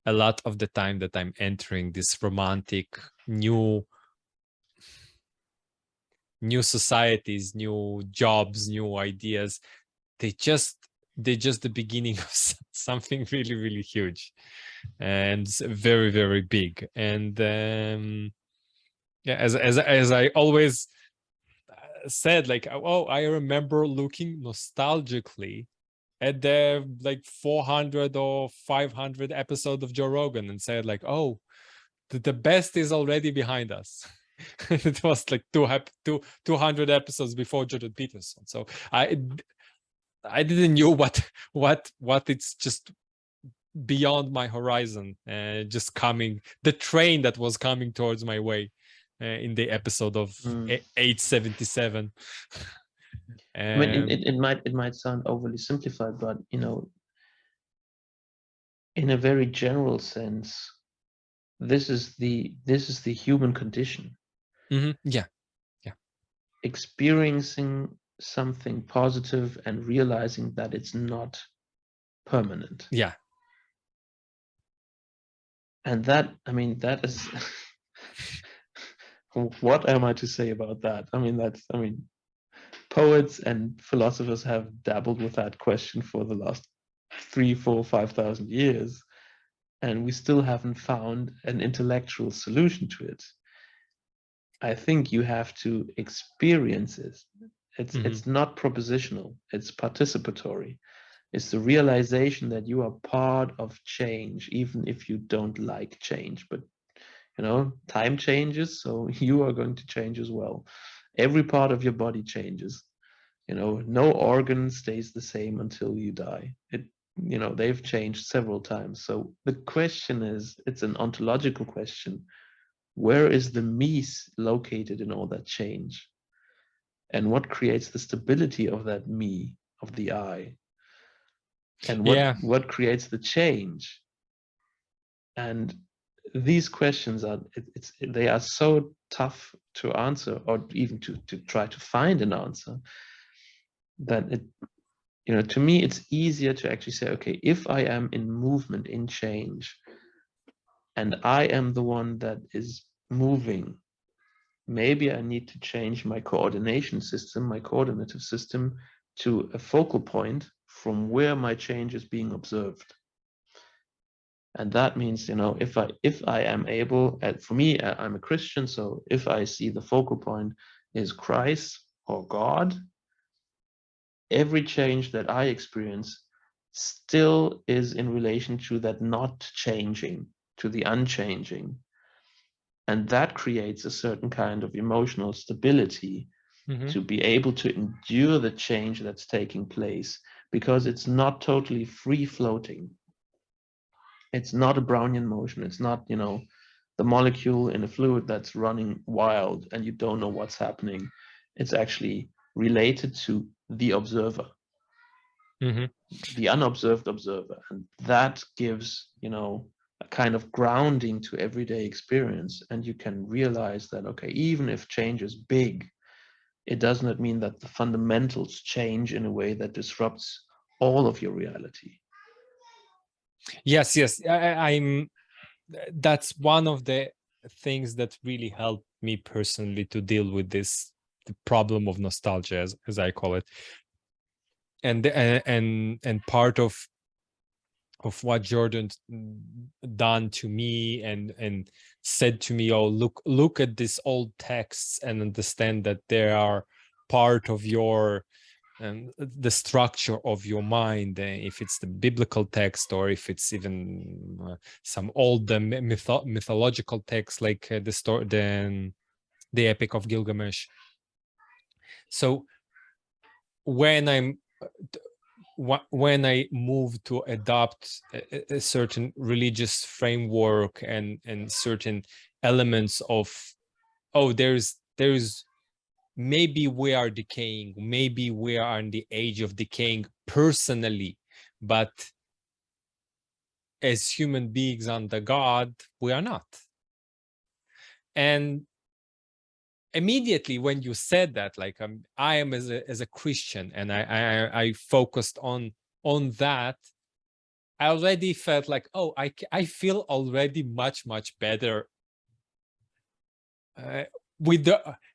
a lot of the time that I'm entering this romantic new new societies, new jobs, new ideas. They're just the beginning of something really, really huge and very, very big. And yeah, as I always said, like, oh, I remember looking nostalgically at the like 400 or 500 episode of Joe Rogan and said like, oh, the best is already behind us. It was like 200 episodes before Jordan Peterson. So I didn't know what it's just beyond my horizon, just coming, the train that was coming towards my way in the episode of 877. I mean, it might sound overly simplified, but you know, in a very general sense, this is the human condition. Yeah. Experiencing something positive and realizing that it's not permanent. Yeah. And that, I mean, that is what am I to say about that? I mean, poets and philosophers have dabbled with that question for the last 3, 4, 5,000 years, and we still haven't found an intellectual solution to it. I think you have to experience it. It's not propositional, it's participatory. It's the realization that you are part of change, even if you don't like change. But you know, time changes, so you are going to change as well. Every part of your body changes. You know, no organ stays the same until you die. You know, they've changed several times. So the question is, it's an ontological question. Where is the me located in all that change? And what creates the stability of that me, of the I? And what creates the change? And these questions are they are so tough to answer, or even to try to find an answer, that it, you know, to me it's easier to actually say, okay, if I am in movement, in change, and I am the one that is moving, maybe I need to change my coordination system, my coordinative system, to a focal point from where my change is being observed. And that means, you know, if I am able, for me, I'm a Christian, so if I see the focal point is Christ or God, every change that I experience still is in relation to that not changing, to the unchanging. And that creates a certain kind of emotional stability to be able to endure the change that's taking place, because it's not totally free floating. It's not a Brownian motion. It's not, you know, the molecule in a fluid that's running wild and you don't know what's happening. It's actually related to the observer, the unobserved observer. And that gives, you know, a kind of grounding to everyday experience. And you can realize that, okay, even if change is big, it does not mean that the fundamentals change in a way that disrupts all of your reality. Yes. I'm that's one of the things that really helped me personally to deal with the problem of nostalgia, as I call it. And part of what Jordan done to me and said to me, oh, look at these old texts and understand that they are part of your the structure of your mind, if it's the biblical text or if it's even some old mythological text like the Epic of Gilgamesh. So when I move to adopt a certain religious framework and certain elements of, oh, there's maybe we are decaying, maybe we are in the age of decaying personally, but as human beings under God, we are not. And immediately when you said that, like I am as a Christian, and I focused on that, I already felt like, oh, I feel already much better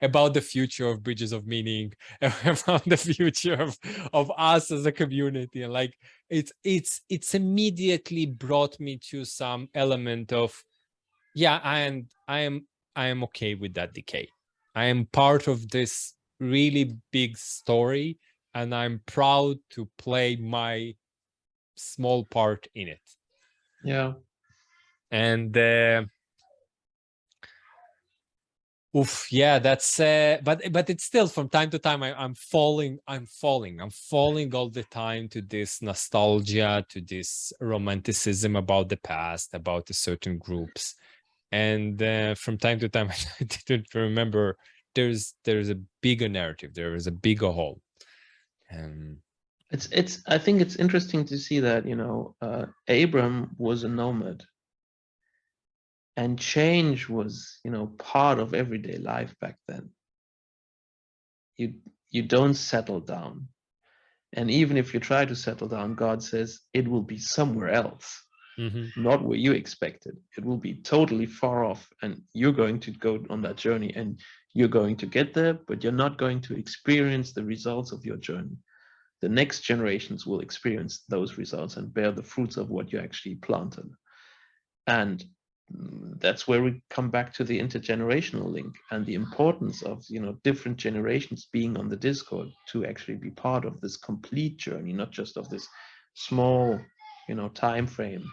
about the future of Bridges of Meaning, about the future of us as a community, and like it's immediately brought me to some element of, yeah, I am okay with that decay. I am part of this really big story, and I'm proud to play my small part in it. Yeah. And yeah, that's but it's still from time to time I'm falling all the time to this nostalgia, to this romanticism about the past, about the certain groups. And from time to time I didn't remember there's a bigger narrative, there is a bigger whole. It's I think it's interesting to see that, you know, Abram was a nomad, and change was, you know, part of everyday life back then. You don't settle down, and even if you try to settle down, God says it will be somewhere else. Not where you expected. It will be totally far off, and you're going to go on that journey, and you're going to get there, but you're not going to experience the results of your journey. The next generations will experience those results and bear the fruits of what you actually planted. And that's where we come back to the intergenerational link and the importance of, you know, different generations being on the Discord to actually be part of this complete journey, not just of this small, you know, time frame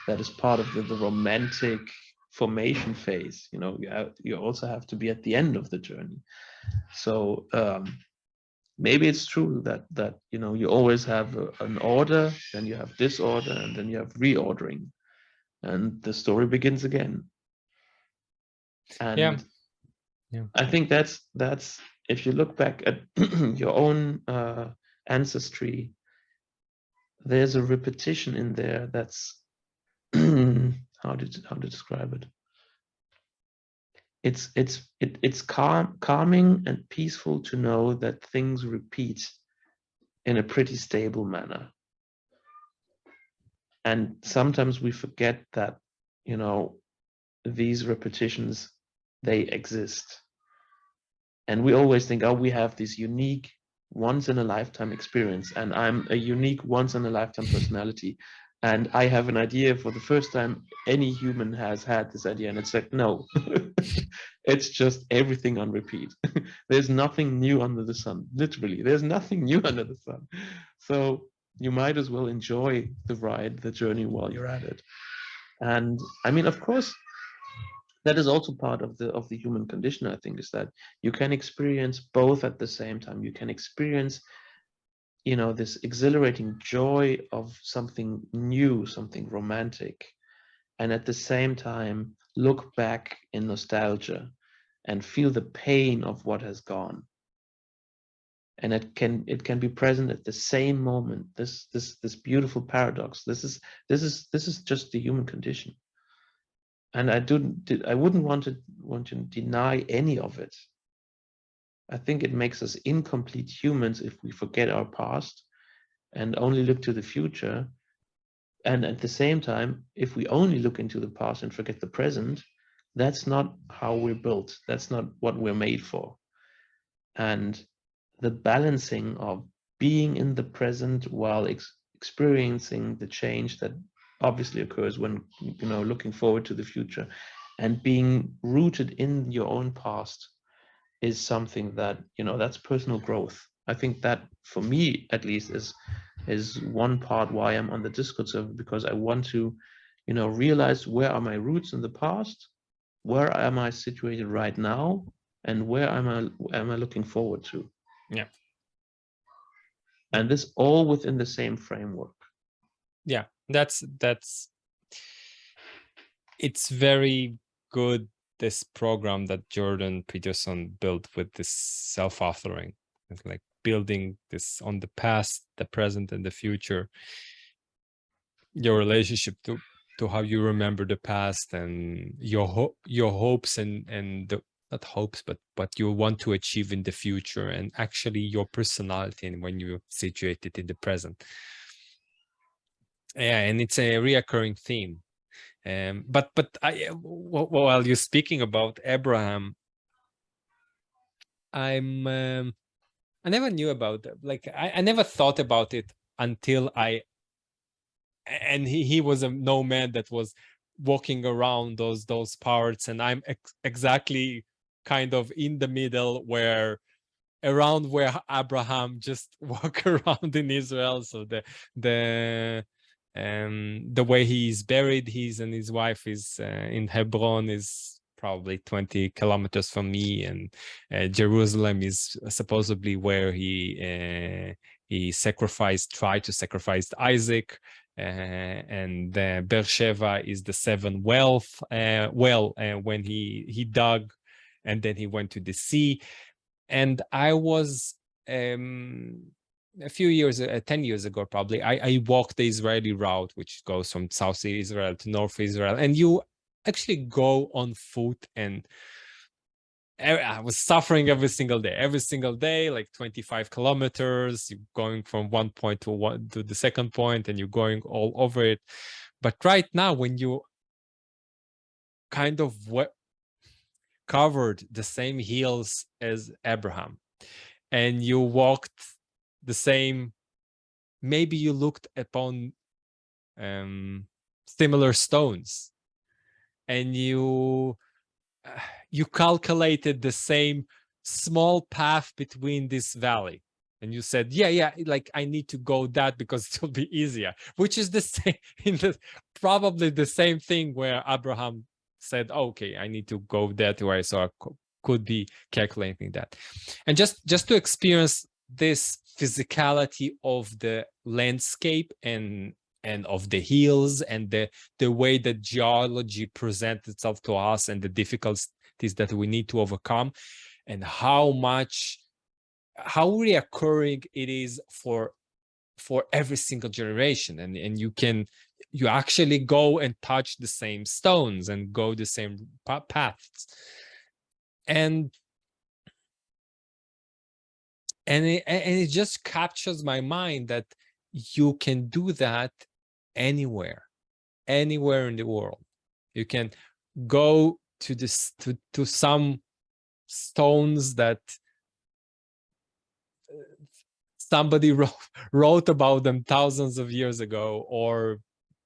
that is part of the romantic formation phase. You know, you also have to be at the end of the journey. So maybe it's true that you know, you always have an order, then you have disorder, and then you have reordering, and the story begins again. And yeah. I think that's if you look back at your own ancestry, there's a repetition in there that's how to describe it. It's calming and peaceful to know that things repeat in a pretty stable manner. And sometimes we forget that, you know, these repetitions, they exist. And we always think, oh, we have this unique once in a lifetime experience, and I'm a unique once in a lifetime personality, and I have an idea for the first time any human has had this idea. And it's like, no, it's just everything on repeat. There's nothing new under the sun. Literally, there's nothing new under the sun. So you might as well enjoy the ride, the journey while you're at it. And I mean, of course, that is also part of the human condition, I think, is that you can experience both at the same time. You can experience, you know, this exhilarating joy of something new, something romantic, and at the same time look back in nostalgia and feel the pain of what has gone. And it can be present at the same moment. This beautiful paradox. This is just the human condition. And I wouldn't want to deny any of it. I think it makes us incomplete humans if we forget our past and only look to the future. And at the same time, if we only look into the past and forget the present, that's not how we're built. That's not what we're made for. And the balancing of being in the present while experiencing the change that obviously occurs when, you know, looking forward to the future, and being rooted in your own past is something that, you know, that's personal growth. I think that for me at least is one part why I'm on the Discord server, because I want to, you know, realize where are my roots in the past, where am I situated right now, and where am I looking forward to. Yeah. And this all within the same framework. Yeah, that's it's very good, this program that Jordan Peterson built with this self-authoring. It's like building this on the past, the present, and the future. Your relationship to how you remember the past, and your hopes and the, not hopes, but what you want to achieve in the future, and actually your personality, and when you're situated in the present. Yeah, and it's a reoccurring theme. But while you're speaking about Abraham, I never knew about it. Like I never thought about it until and he was a nomad that was walking around those parts, and I'm exactly kind of in the middle around where Abraham just walk around in Israel. So the way he is buried, he's and his wife is in Hebron, is probably 20 kilometers from me, and Jerusalem is supposedly where he tried to sacrifice Isaac, and Beersheba is the seven well when he dug, and then he went to the sea. And I was a few years, 10 years ago, probably, I walked the Israeli route, which goes from South Israel to North Israel. And you actually go on foot, and I was suffering every single day, like 25 kilometers. You're going from one point to the second point, and you're going all over it. But right now, when you kind of covered the same hills as Abraham, and you walked the same, maybe you looked upon similar stones, and you calculated the same small path between this valley, and you said, yeah, like I need to go that because it will be easier, which is the same probably the same thing where Abraham said, okay, I need to go that way, so I could be calculating that. And just to experience this physicality of the landscape and of the hills, and the way that geology presents itself to us, and the difficulties that we need to overcome, and how reoccurring it is for every single generation. And you actually go and touch the same stones and go the same paths. And it just captures my mind that you can do that anywhere in the world. You can go to this to some stones that somebody wrote about them thousands of years ago, or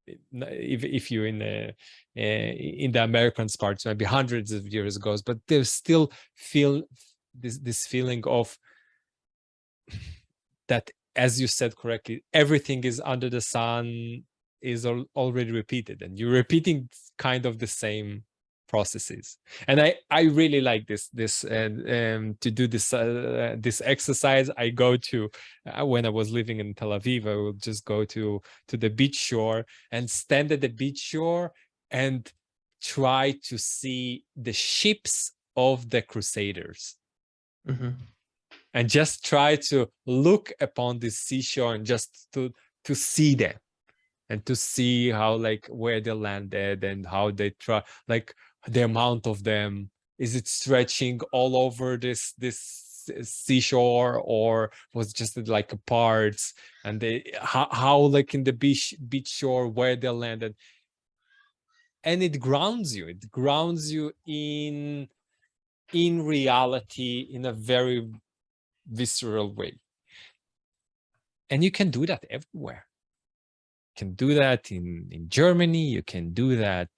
if you're in the American parts, maybe hundreds of years ago, but they still feel this feeling of that, as you said correctly, everything is under the sun is already repeated, and you're repeating kind of the same processes. And I really like this to do this exercise. I go to when I was living in Tel Aviv, I would just go to the beach shore and stand at the beach shore and try to see the ships of the Crusaders. Mm-hmm. And just try to look upon this seashore and just to see them, and to see how, like, where they landed, and how they try, like, the amount of them, is it stretching all over this seashore, or was just like parts, and they how like in the beach shore where they landed. And it grounds you in reality in a very visceral way. And you can do that everywhere. You can do that in Germany, you can do that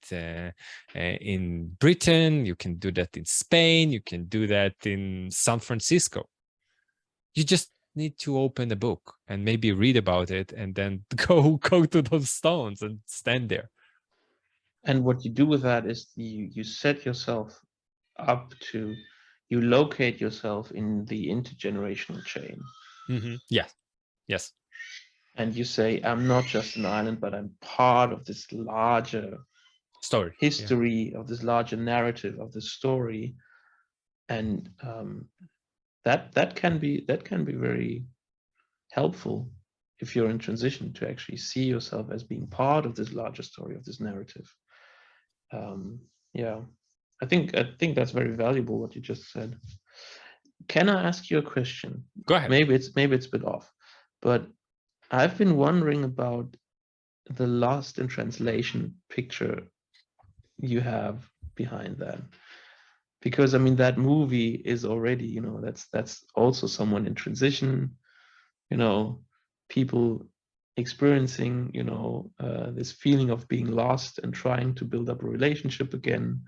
in Britain, you can do that in Spain, you can do that in San Francisco. You just need to open a book and maybe read about it, and then go to those stones and stand there. And what you do with that is you set yourself up to, you locate yourself in the intergenerational chain. Mm-hmm. Yes. And you say, I'm not just an island, but I'm part of this larger story, history, of this larger narrative of the story. And that can be very helpful if you're in transition, to actually see yourself as being part of this larger story, of this narrative. Yeah, I think that's very valuable what you just said. Can I ask you a question? Go ahead. Maybe it's a bit off, but I've been wondering about the lost in translation picture you have behind that, because I mean that movie is already, you know, that's also someone in transition, you know, people experiencing, you know, this feeling of being lost and trying to build up a relationship again.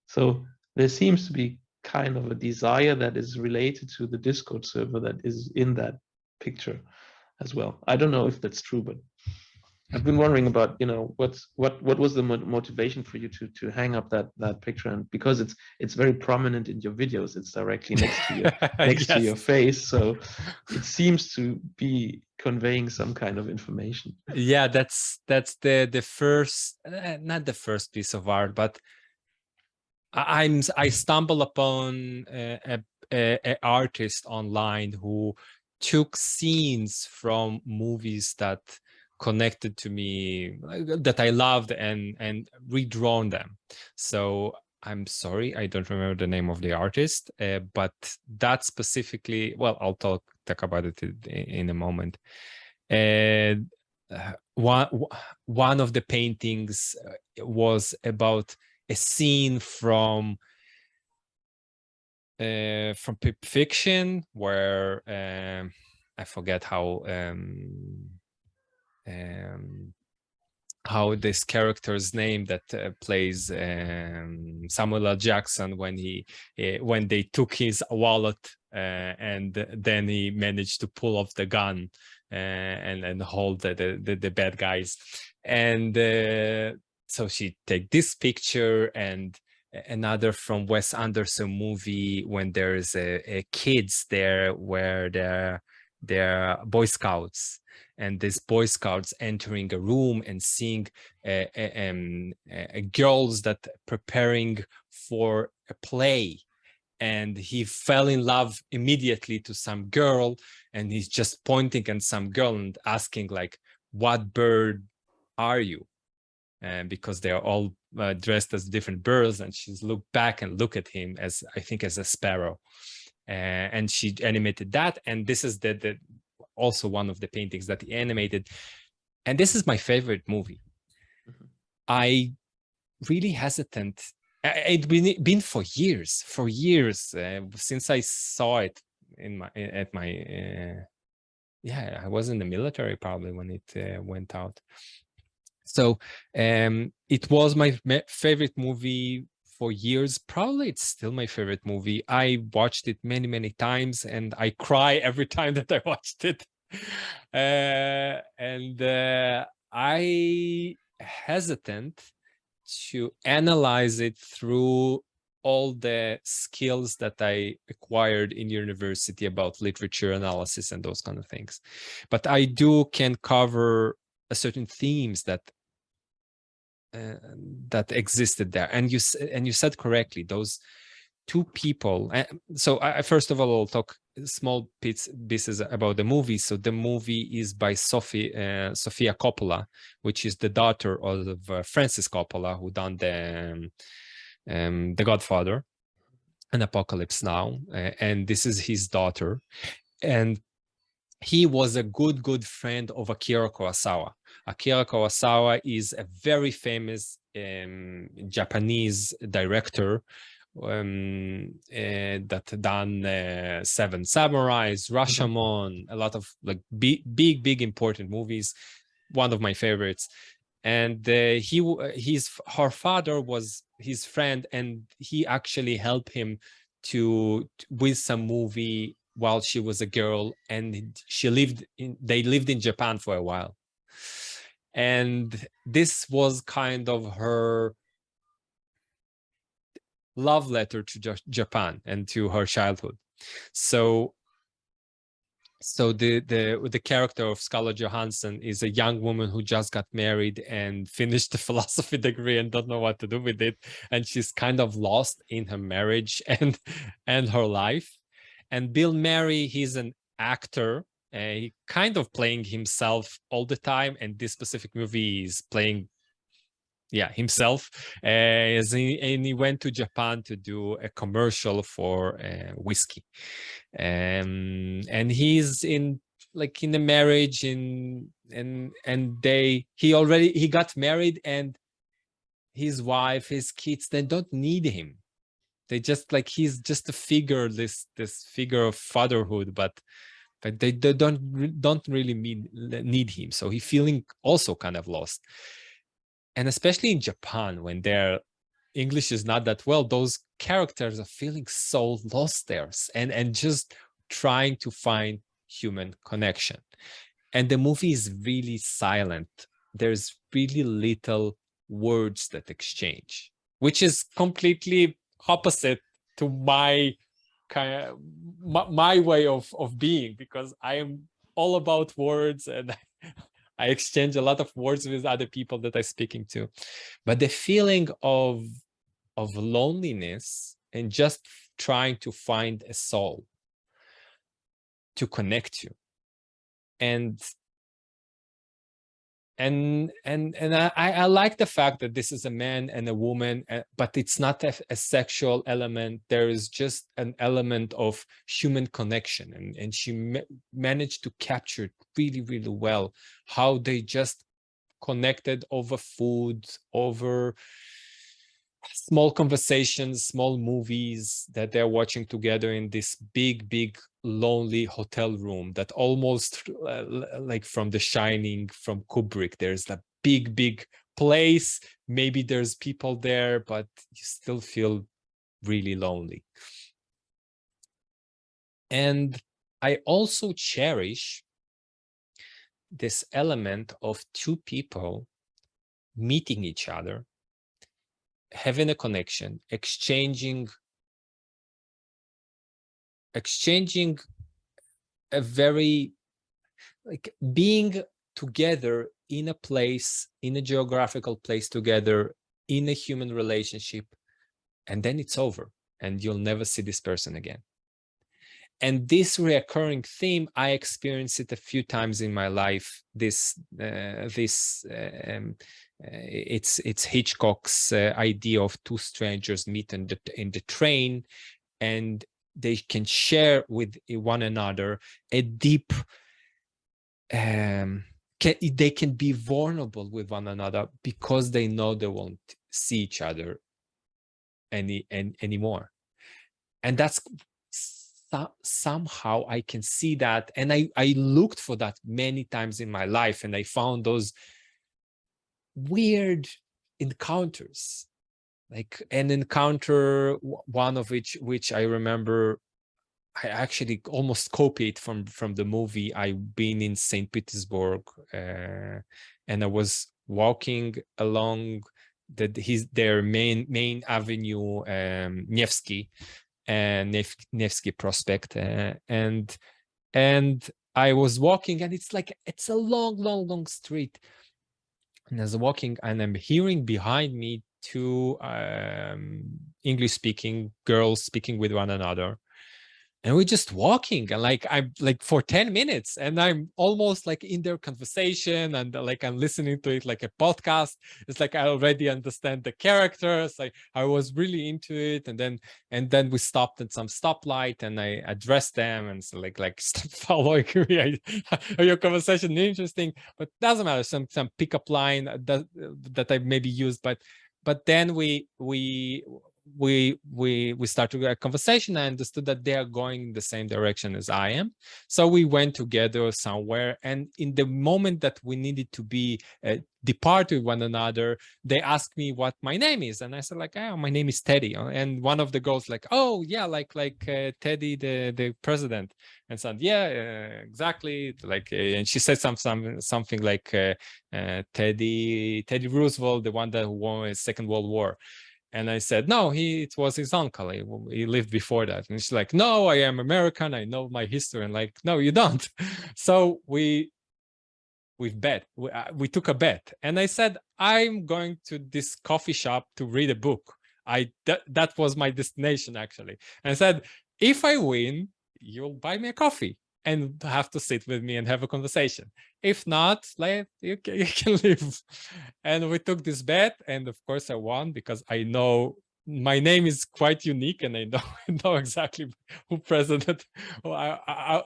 So there seems to be kind of a desire that is related to the Discord server that is in that picture as well. I don't know if that's true, but I've been wondering about, you know, what was the motivation for you to hang up that picture, and because it's very prominent in your videos, it's directly next to your to your face, so it seems to be conveying some kind of information. Yeah, that's the first, not the first piece of art, but I stumble upon a artist online who took scenes from movies that connected to me, that I loved, and redrawn them. So I'm sorry, I don't remember the name of the artist, but that specifically, well, I'll talk about it in a moment. And one of the paintings was about a scene from Pulp Fiction, where I forget how this character's name that plays Samuel L. Jackson, when they took his wallet and then he managed to pull off the gun and hold the bad guys, and so she take this picture, and another from Wes Anderson movie when there's a kids there where they're Boy Scouts, and these Boy Scouts entering a room and seeing girls that preparing for a play, and he fell in love immediately to some girl, and he's just pointing at some girl and asking like, what bird are you? And because they're all dressed as different birds, and she's look back and look at him as, I think, as a sparrow, and she animated that, and this is the also one of the paintings that he animated, and this is my favorite movie. I really hesitant. It's been for years since I saw it at my yeah, I was in the military probably when it went out. So it was my favorite movie for years. Probably it's still my favorite movie. I watched it many times, and I cry every time that I watched it. And I hesitant to analyze it through all the skills that I acquired in university about literature analysis and those kind of things. But I can cover a certain themes that existed there, and you said correctly, those two people. So I first of all, I'll talk small pieces about the movie. So the movie is by Sofia Coppola, which is the daughter of Francis Coppola, who done the Godfather and Apocalypse Now, and this is his daughter, and he was a good friend of Akira Kurosawa. Akira Kurosawa is a very famous Japanese director that done Seven Samurais, Rashomon, a lot of like big important movies. One of my favorites. And her father was his friend, and he actually helped him with some movie while she was a girl, and they lived in Japan for a while. And this was kind of her love letter to Japan and to her childhood. So the character of Scarlett Johansson is a young woman who just got married and finished the philosophy degree and don't know what to do with it, and she's kind of lost in her marriage and her life. And Bill Murray, he's an actor, he kind of playing himself all the time, and this specific movie is playing himself, and he went to Japan to do a commercial for whiskey, and he's in a marriage he got married, and his wife, his kids, they don't need him. They just like, he's just a figure, this figure of fatherhood, but they don't really need him. So he's feeling also kind of lost. And especially in Japan, when their English is not that well, those characters are feeling so lost there, and just trying to find human connection. And the movie is really silent. There's really little words that exchange, which is completely opposite to my my way of being, because I am all about words, and I exchange a lot of words with other people that I'm speaking to. But the feeling of loneliness and just trying to find a soul to connect to, and I like the fact that this is a man and a woman, but it's not a sexual element. There is just an element of human connection, and she managed to capture it really, really well, how they just connected over food, over small conversations, small movies that they're watching together in this big lonely hotel room that almost like from The Shining, from Kubrick. There's a big place, maybe there's people there, but you still feel really lonely. And I also cherish this element of two people meeting each other, having a connection, exchanging a very, like, being together in a place, in a geographical place together, in a human relationship, and then it's over and you'll never see this person again. And this recurring theme, I experienced it a few times in my life. It's Hitchcock's idea of two strangers meet in the train, and they can share with one another a deep, they can be vulnerable with one another because they know they won't see each other anymore. And that's somehow I can see that, and I looked for that many times in my life, and I found those weird encounters, like an encounter, one of which I remember, I actually almost copied from the movie. I've been in St. Petersburg, and I was walking along their main avenue, Nevsky Prospect, and I was walking, and it's a long street, and I was walking, and I'm hearing behind me two English-speaking girls speaking with one another. And we're just walking, and I'm like for 10 minutes, and I'm almost like in their conversation, and like I'm listening to it like a podcast. It's like I already understand the characters. Like I was really into it, and then we stopped at some stoplight, and I addressed them, and so like stop following me. Your conversation is interesting, but doesn't matter. Some pickup line that I maybe used, but then we started a conversation. I understood that they are going the same direction as I am. So we went together somewhere. And in the moment that we needed to be depart with one another, they asked me what my name is. And I said like, oh, my name is Teddy. And one of the girls like, oh yeah, like Teddy, the president. And said, yeah, exactly. Like, and she said something like Teddy Roosevelt, the one that won the Second World War. And I said, no, it was his uncle. He lived before that. And she's like, no, I am American. I know my history. And like, no, you don't. So we took a bet. And I said, I'm going to this coffee shop to read a book. That was my destination, actually. And I said, if I win, you'll buy me a coffee and have to sit with me and have a conversation. If not, like you can leave. And we took this bet, and of course I won, because I know my name is quite unique, and I know exactly who president who I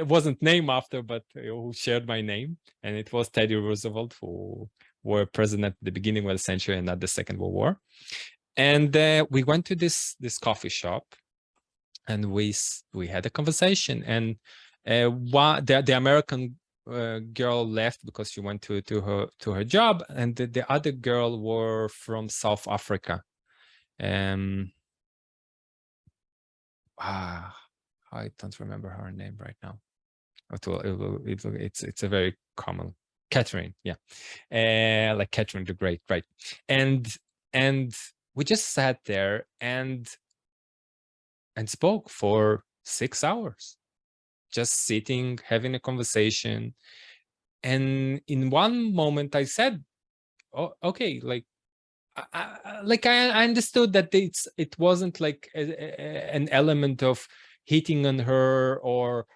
wasn't named after, but who shared my name, and it was Teddy Roosevelt, who were president at the beginning of the century and not the Second World War. And we went to this coffee shop, and we had a conversation. And the American girl left because she went to her job, and the other girl were from South Africa. I don't remember her name right now. It's a very common Catherine, yeah, like Catherine the Great, right? And we just sat there and spoke for 6 hours, just sitting, having a conversation. And in one moment I said, oh, okay, like I understood that it wasn't like an element of hitting on her or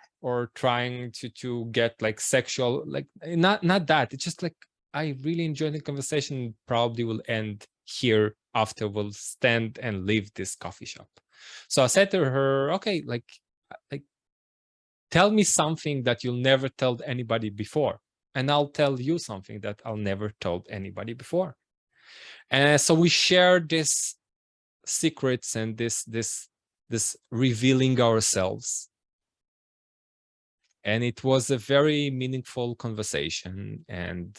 trying to get like sexual, like not that. It's just like I really enjoyed the conversation. Probably will end here after we'll stand and leave this coffee shop. So I said to her, okay, like tell me something that you'll never tell anybody before, and I'll tell you something that I'll never told anybody before. And so we share this secrets and this revealing ourselves. And it was a very meaningful conversation. And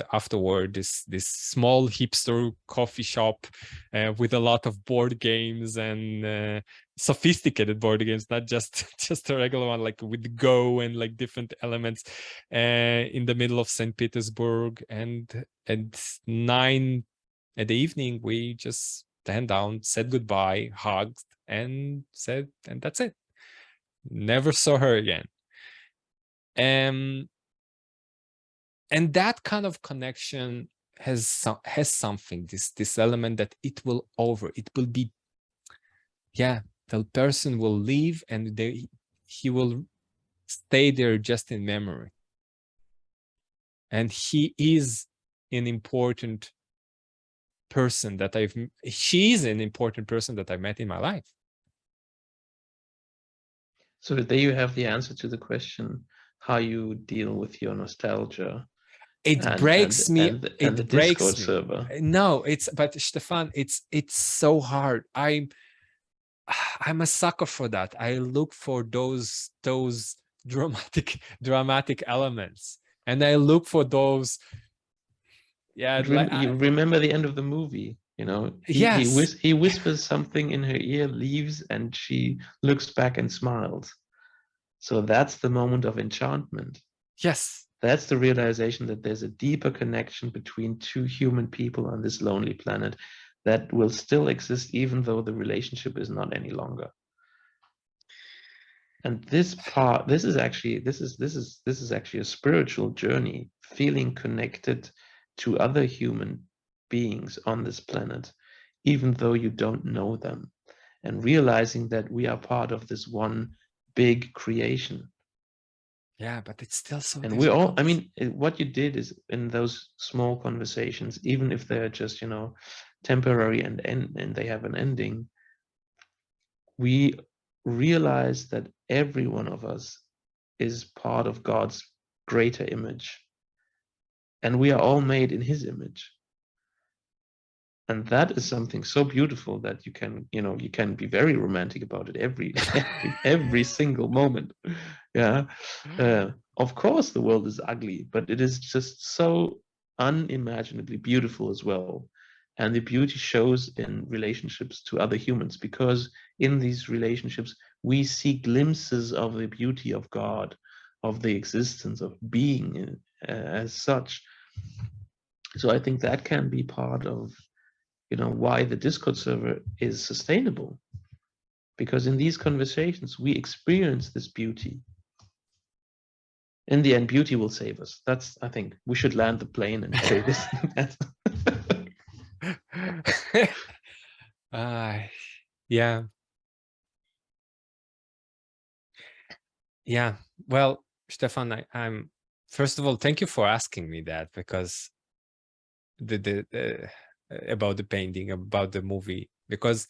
afterward, this small hipster coffee shop with a lot of board games and sophisticated board games, not just a regular one, like with Go and like different elements in the middle of St. Petersburg. And at 9 in the evening, we just stand down, said goodbye, hugged, and that's it. Never saw her again. And that kind of connection has something, this element that it will be, the person will leave and he will stay there just in memory. And he is an important person she is an important person that I've met in my life. So there you have the answer to the question, how you deal with your nostalgia. It breaks me. And the Discord server. No, but Stephan, it's so hard. I'm a sucker for that. I look for those dramatic elements, and I look for those. Yeah, you remember the end of the movie. You know, he whispers something in her ear, leaves, and she looks back and smiles. So that's the moment of enchantment. Yes. That's the realization that there's a deeper connection between two human people on this lonely planet that will still exist even though the relationship is not any longer. And this is actually a spiritual journey, feeling connected to other human beings on this planet, even though you don't know them, and realizing that we are part of this one big creation. Yeah, but it's still so and difficult. we all, I mean, what you did is, in those small conversations, even if they're just, temporary and they have an ending, we realize that every one of us is part of God's greater image, and we are all made in his image. And that is something so beautiful that you can be very romantic about it every single moment. Yeah. Of course the world is ugly, but it is just so unimaginably beautiful as well. And the beauty shows in relationships to other humans, because in these relationships we see glimpses of the beauty of God, of the existence of being as such. So I think that can be part of why the Discord server is sustainable, because in these conversations we experience this beauty. In the end, beauty will save us. I think we should land the plane and say this. Yeah. Yeah. Well, Stephan, I'm first of all, thank you for asking me that, because about the painting, about the movie, because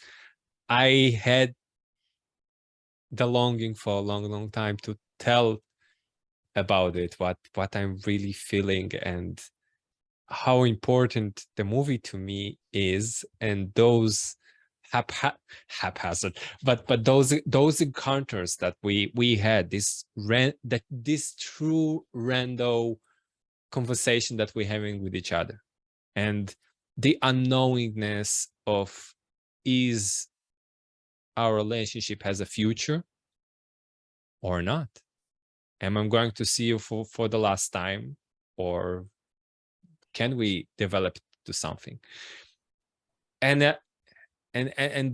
I had the longing for a long time to tell about it, what I'm really feeling. And how important the movie to me is, and those haphazard, but those encounters that we had, this true rando conversation that we're having with each other, and the unknowingness of, is our relationship has a future or not? Am I going to see you for the last time, or can we develop to something? And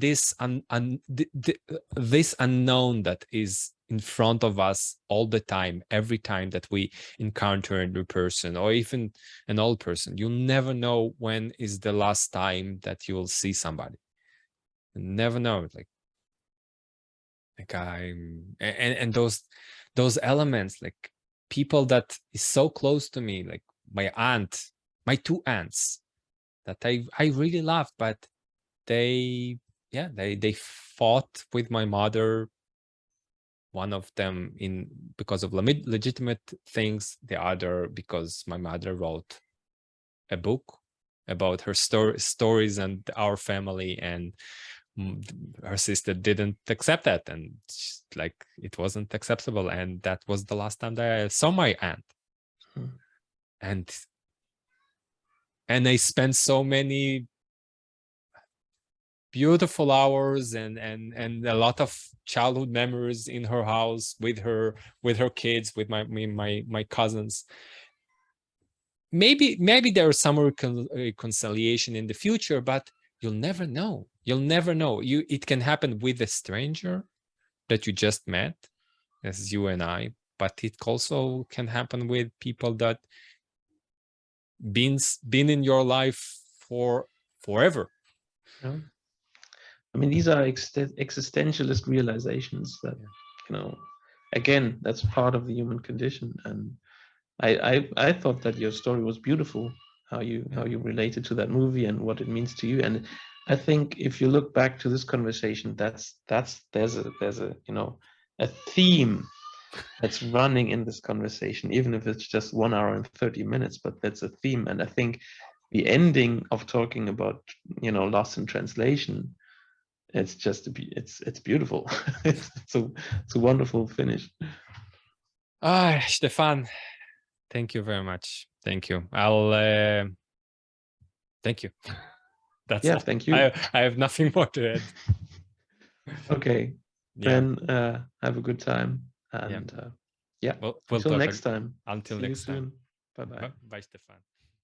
this this unknown that is in front of us all the time, every time that we encounter a new person, or even an old person, you'll never know when is the last time that you will see somebody. You never know. Like and those elements, like people that is so close to me, like my aunt, my two aunts that I really love, but they fought with my mother. One of them because of legitimate things, the other because my mother wrote a book about her stories and our family, and her sister didn't accept that, and like it wasn't acceptable, and that was the last time that I saw my aunt. And I spent so many beautiful hours and a lot of childhood memories in her house with her kids, with my cousins. Maybe there is some reconciliation in the future, but you'll never know. It can happen with a stranger that you just met, as you and I, but it also can happen with people that been in your life for forever. Yeah. I mean, these are existentialist realizations that, again, that's part of the human condition. And I thought that your story was beautiful, how you related to that movie and what it means to you. And I think if you look back to this conversation, there's a theme that's running in this conversation, even if it's just 1 hour and 30 minutes, but that's a theme. And I think the ending of talking about, loss in translation, it's just it's beautiful. it's a wonderful finish. Stephan, thank you very much. Thank you. I'll thank you. That's all. Thank you. I have nothing more to add. Okay. Then have a good time, and we'll until talk next time. Until See next you time. soon. Bye-bye. Bye, Stephan.